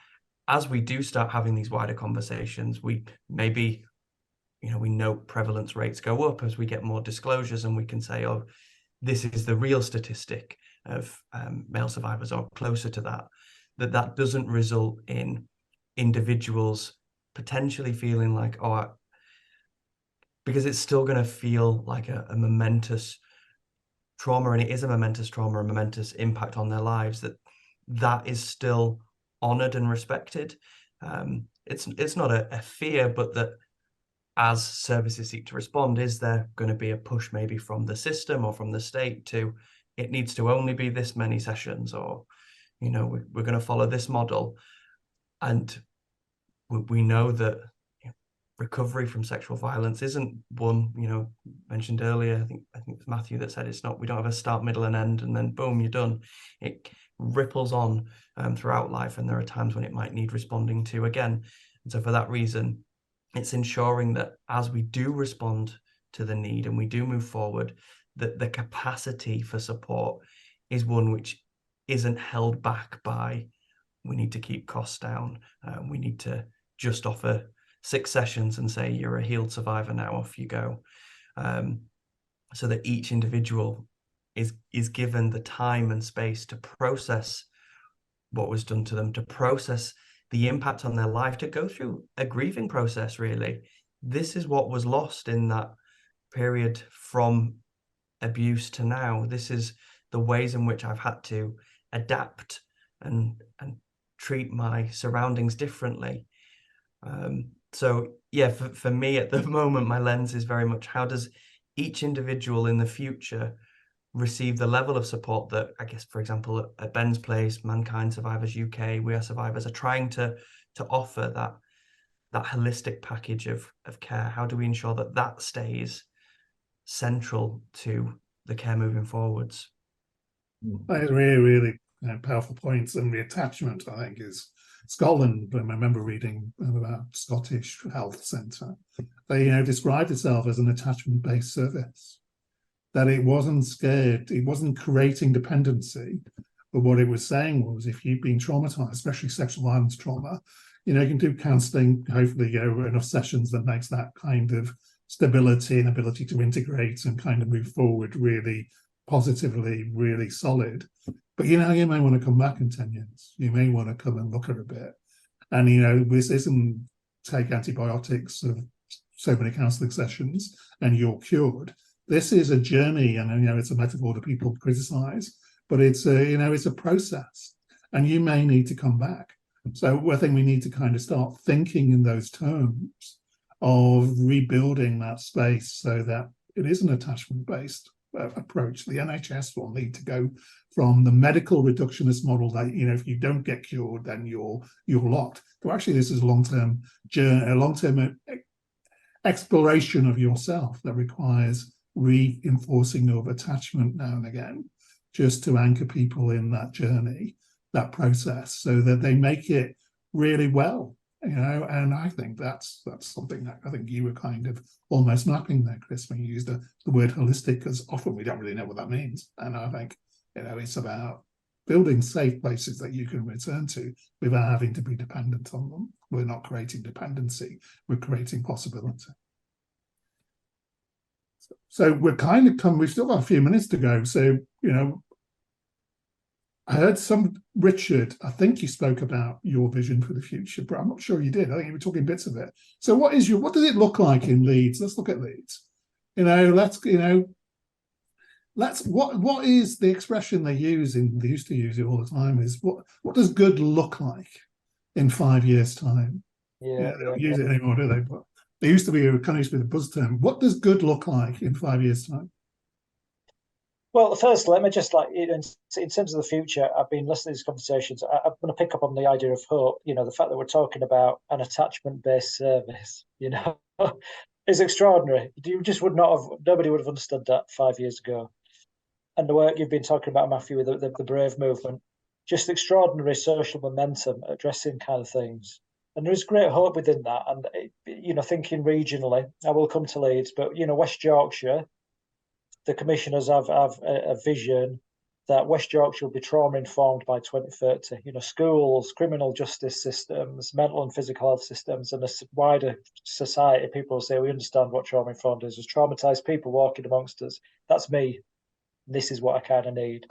as we do start having these wider conversations, we maybe, we know prevalence rates go up as we get more disclosures, and we can say, oh, this is the real statistic of male survivors, or closer to that doesn't result in individuals potentially feeling like, because it's still going to feel like a momentous trauma, and it is a momentous trauma, a momentous impact on their lives, that is still honored and respected. It's not a fear, but that as services seek to respond, is there going to be a push maybe from the system or from the state to, it needs to only be this many sessions, or we're going to follow this model. And we know that recovery from sexual violence isn't one, mentioned earlier. I think it's Matthew that said we don't have a start, middle, and end, and then boom, you're done. It ripples on throughout life, and there are times when it might need responding to again. And so for that reason, it's ensuring that as we do respond to the need and we do move forward, that the capacity for support is one which isn't held back by, we need to keep costs down, we need to just offer 6 sessions and say you're a healed survivor now, off you go. So that each individual is given the time and space to process what was done to them, to process the impact on their life, to go through a grieving process, really. This is what was lost in that period from abuse to now. This is the ways in which I've had to adapt and treat my surroundings differently. So yeah, for me at the moment, my lens is very much, how does each individual in the future receive the level of support that, I guess, for example, at Ben's Place, Mankind Survivors UK, We Are Survivors are trying to offer that holistic package of care. How do we ensure that stays central to the care moving forwards? That is really, really powerful points. And the attachment, I think, is Scotland. I remember reading about Scottish Health Centre. They, described itself as an attachment-based service. That it wasn't scared, it wasn't creating dependency, but what it was saying was, if you've been traumatized, especially sexual violence trauma, you can do counselling, hopefully enough sessions that makes that kind of stability and ability to integrate and kind of move forward really positively, really solid. But you may want to come back in 10 years. You may want to come and look at a bit. And this isn't take antibiotics of so many counselling sessions and you're cured. This is a journey, and it's a metaphor that people criticize, but it's a process, and you may need to come back. So I think we need to kind of start thinking in those terms of rebuilding that space so that it is an attachment-based approach. The NHS will need to go from the medical reductionist model that if you don't get cured, then you're locked. So actually, this is a long-term journey, a long-term exploration of yourself that requires reinforcing of attachment now and again, just to anchor people in that journey, that process, so that they make it really well. And I think that's something that I think you were kind of almost mapping there, Chris, when you used the word holistic, because often we don't really know what that means. And I think it's about building safe places that you can return to without having to be dependent on them. We're not creating dependency, we're creating possibility. So we're kind of we've still got a few minutes to go. So, I heard Richard, I think you spoke about your vision for the future, but I'm not sure you did. I think you were talking bits of it. So what does it look like in Leeds? Let's look at Leeds. What is the expression they used to use it all the time is what does good look like in 5 years' time? Yeah, they don't use it anymore, do they? But there used to be the buzz term. What does good look like in 5 years' time? Well, first, let me just in terms of the future, I've been listening to these conversations. I'm going to pick up on the idea of hope. The fact that we're talking about an attachment-based service, is extraordinary. You just nobody would have understood that 5 years ago. And the work you've been talking about, Matthew, with the Brave movement, just extraordinary social momentum addressing kind of things. And there is great hope within that. And, thinking regionally, I will come to Leeds, but, West Yorkshire, the commissioners have a vision that West Yorkshire will be trauma-informed by 2030. Schools, criminal justice systems, mental and physical health systems, and a wider society, people will say, we understand what trauma-informed is. There's traumatized people walking amongst us. That's me. This is what I kind of need.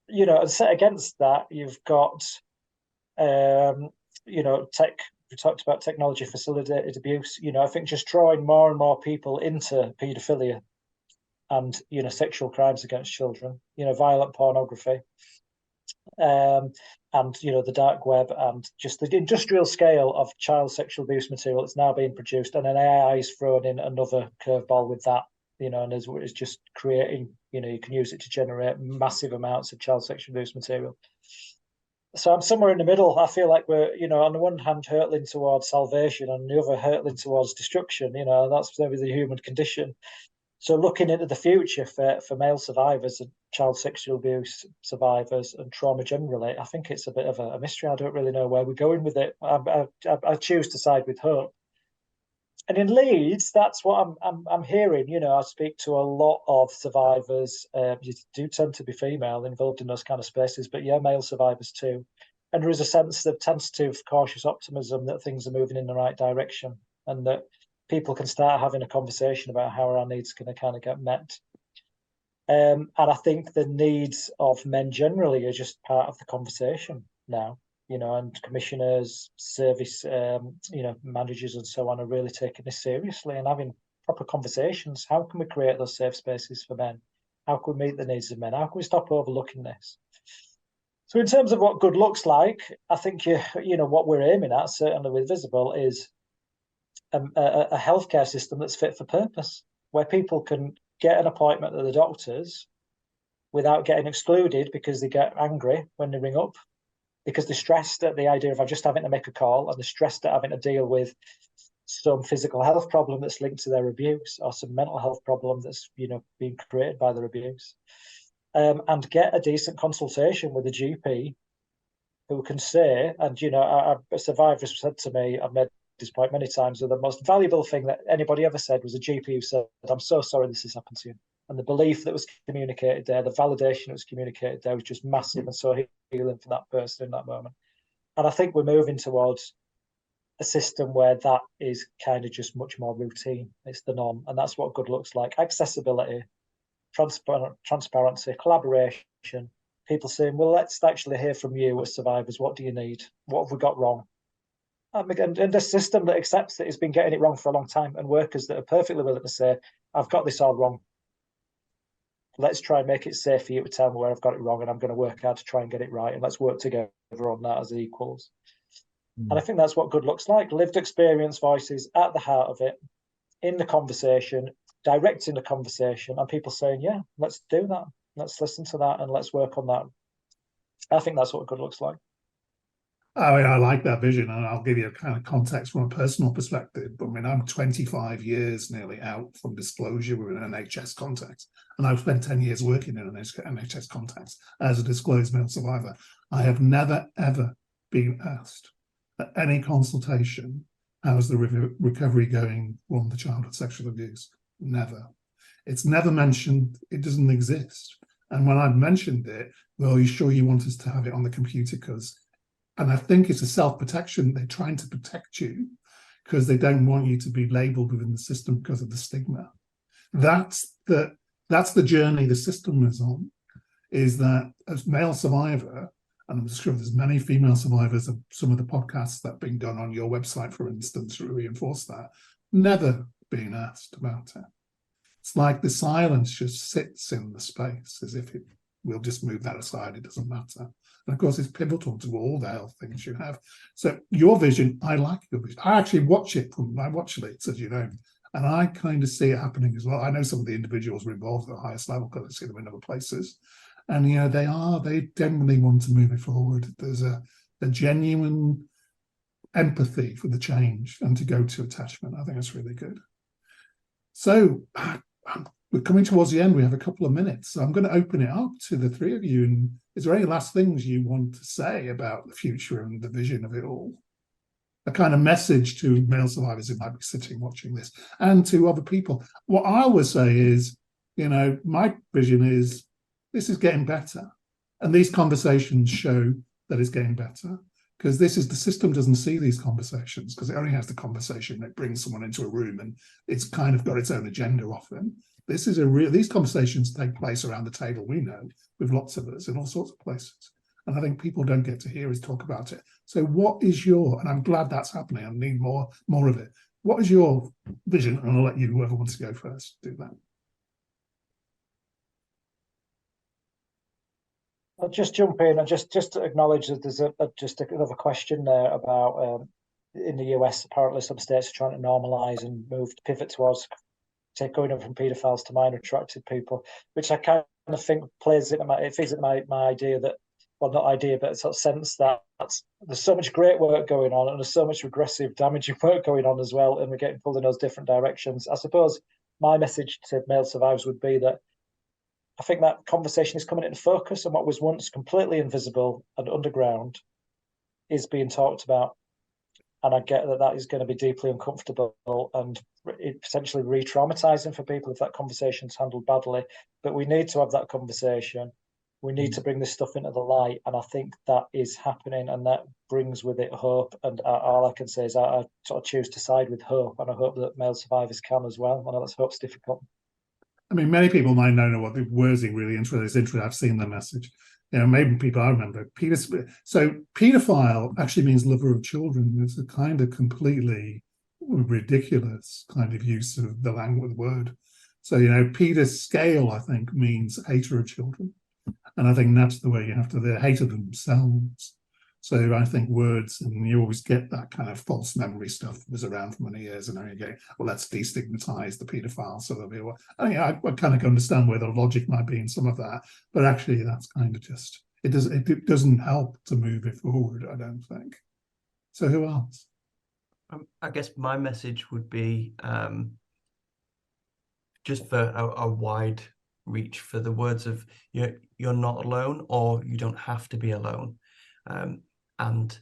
And set against that, you've got, tech. We talked about technology facilitated abuse. I think just drawing more and more people into paedophilia and, sexual crimes against children, violent pornography, and, the dark web, and just the industrial scale of child sexual abuse material that's now being produced. And then AI is thrown in another curveball with that, and it's just creating, you can use it to generate massive amounts of child sexual abuse material. So I'm somewhere in the middle. I feel like we're, on the one hand hurtling towards salvation, and on the other hurtling towards destruction. That's maybe the human condition. So looking into the future for male survivors and child sexual abuse survivors and trauma generally, I think it's a bit of a mystery. I don't really know where we're going with it. I choose to side with hope. And in Leeds, that's what I'm hearing. I speak to a lot of survivors. You do tend to be female involved in those kind of spaces, but yeah, male survivors too. And there is a sense of tentative, cautious optimism that things are moving in the right direction, and that people can start having a conversation about how our needs can kind of get met. And I think the needs of men generally are just part of the conversation now. And commissioners, service, managers and so on are really taking this seriously and having proper conversations. How can we create those safe spaces for men? How can we meet the needs of men? How can we stop overlooking this? So in terms of what good looks like, I think, what we're aiming at, certainly with Visible, is a healthcare system that's fit for purpose, where people can get an appointment at the doctor's without getting excluded because they get angry when they ring up, because they're stressed at the idea of just having to make a call, and they're stressed at having to deal with some physical health problem that's linked to their abuse, or some mental health problem that's being created by their abuse, and get a decent consultation with a GP who can say, and a survivor has said to me, I've made this point many times, that the most valuable thing that anybody ever said was a GP who said, "I'm so sorry this has happened to you." And the belief that was communicated there, the validation that was communicated there was just massive and so healing for that person in that moment. And I think we're moving towards a system where that is kind of just much more routine. It's the norm. And that's what good looks like. Accessibility, transparency, collaboration, people saying, well, let's actually hear from you as survivors. What do you need? What have we got wrong? And a system that accepts that it's been getting it wrong for a long time, and workers that are perfectly willing to say, I've got this all wrong. Let's try and make it safe for you to tell me where I've got it wrong, and I'm going to work hard to try and get it right, and let's work together on that as equals. And I think that's what good looks like. Lived experience voices at the heart of it, in the conversation, directing the conversation, and people saying, yeah, let's do that. Let's listen to that and let's work on that. I think that's what good looks like. I like that vision, and I'll give you a kind of context from a personal perspective. But I'm 25 years nearly out from disclosure within an NHS context, and I've spent 10 years working in an NHS context as a disclosed male survivor. I have never, ever been asked at any consultation, how's the recovery going from the childhood sexual abuse? Never. It's never mentioned. It doesn't exist. And when I've mentioned it, well, are you sure you want us to have it on the computer? And I think it's a self-protection. They're trying to protect you because they don't want you to be labeled within the system because of the stigma. That's the journey the system is on, is that as male survivor, and I'm sure there's many female survivors of some of the podcasts that are being done on your website, for instance, to reinforce that, never being asked about it. It's like the silence just sits in the space as if we'll just move that aside, it doesn't matter. And of course, it's pivotal to all the health things you have. So your vision, I like your vision. I actually watch it I watch Leeds, as you know, and I kind of see it happening as well. I know some of the individuals are involved at the highest level because I see them in other places. And, they generally want to move it forward. There's a genuine empathy for the change and to go to attachment. I think that's really good. So we're coming towards the end. We have a couple of minutes. So I'm going to open it up to the three of you. And is there any last things you want to say about the future and the vision of it all? A kind of message to male survivors who might be sitting watching this, and to other people. What I always say is, my vision is this is getting better. And these conversations show that it's getting better, because the system doesn't see these conversations because it only has the conversation. It brings someone into a room and it's kind of got its own agenda often. These conversations take place around the table, we know, with lots of us in all sorts of places. And I think people don't get to hear us talk about it. So what is and I'm glad that's happening, I need more of it. What is your vision? And I'll let you, whoever wants to go first, do that. I'll just jump in and just to acknowledge that there's just another question there about in the US, apparently some states are trying to normalise and pivot towards going up from paedophiles to minor attracted people, which I kind of think feeds into my idea that well, not idea, but sort of sense that there's so much great work going on and there's so much regressive, damaging work going on as well, and we're getting pulled in those different directions. I suppose my message to male survivors would be that I think that conversation is coming into focus, and what was once completely invisible and underground is being talked about. And I get that that is going to be deeply uncomfortable and potentially re-traumatizing for people if that conversation's handled badly. But we need to have that conversation. We need to bring this stuff into the light, and I think that is happening, and that brings with it hope. And all I can say is I sort of choose to side with hope, and I hope that male survivors can as well. I know that's hope's difficult. I mean, many people might not know what the wording really is. I've seen the message. You know, maybe people I remember. So paedophile actually means lover of children. It's a kind of completely ridiculous kind of use of the language word. So, you know, pedoscale, I think, means hater of children. And I think that's the way you have to, they're hater themselves. So I think words, and you always get that kind of false memory stuff was around for many years, and then you go, well, let's destigmatize the paedophile. So there'll be, well, I mean, I kind of understand where the logic might be in some of that, but actually that's kind of just, it doesn't help to move it forward, I don't think. So who else? I guess my message would be just for a wide reach, for the words of you're not alone, or you don't have to be alone. And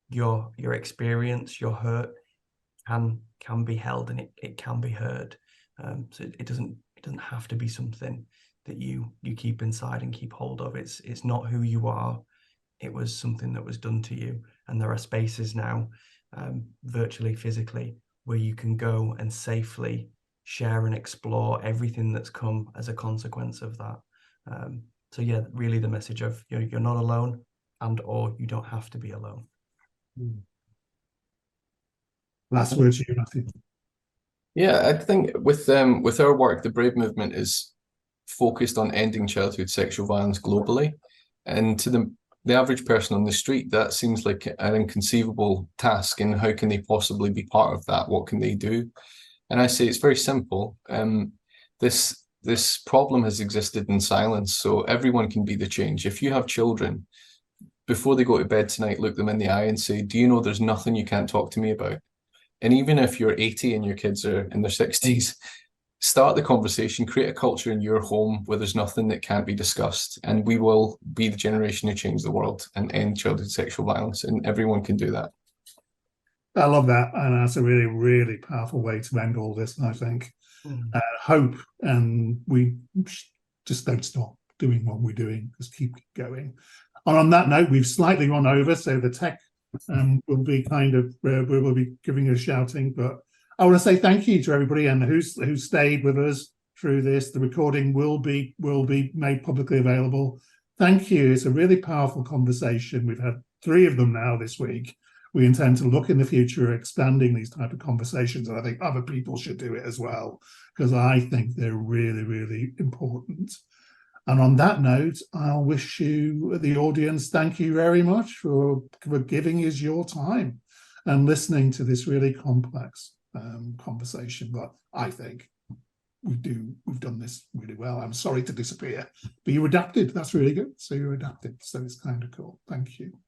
your experience, your hurt can be held, and it can be heard. So it doesn't have to be something that you keep inside and keep hold of. It's not who you are. It was something that was done to you, and there are spaces now, virtually, physically, where you can go and safely share and explore everything that's come as a consequence of that. So yeah, really the message of you're not alone, and or you don't have to be alone. Last word to you, Matthew. Yeah, I think with our work, the Brave movement is focused on ending childhood sexual violence globally, and to the average person on the street, that seems like an inconceivable task. And how can they possibly be part of that? What can they do? And I say it's very simple. This problem has existed in silence, so everyone can be the change. If you have children, before they go to bed tonight, look them in the eye and say, do you know there's nothing you can't talk to me about? And even if you're 80 and your kids are in their 60s, start the conversation, create a culture in your home where there's nothing that can't be discussed. And we will be the generation who change the world and end childhood sexual violence. And everyone can do that. I love that. And that's a really, really powerful way to end all this, I think. Hope, and we just don't stop doing what we're doing, just keep going. And on that note, we've slightly run over, so the tech will be kind of we will be giving a shouting, but I want to say thank you to everybody and who stayed with us through this. The recording will be made publicly available. Thank you. It's a really powerful conversation. We've had 3 of them now this week. We intend to look in the future at expanding these type of conversations, and I think other people should do it as well, because I think they're really, really important. And on that note, I'll wish you, the audience, thank you very much for giving us your time and listening to this really complex conversation. But I think we've done this really well. I'm sorry to disappear, but you adapted. That's really good. So you adapted. So it's kind of cool. Thank you.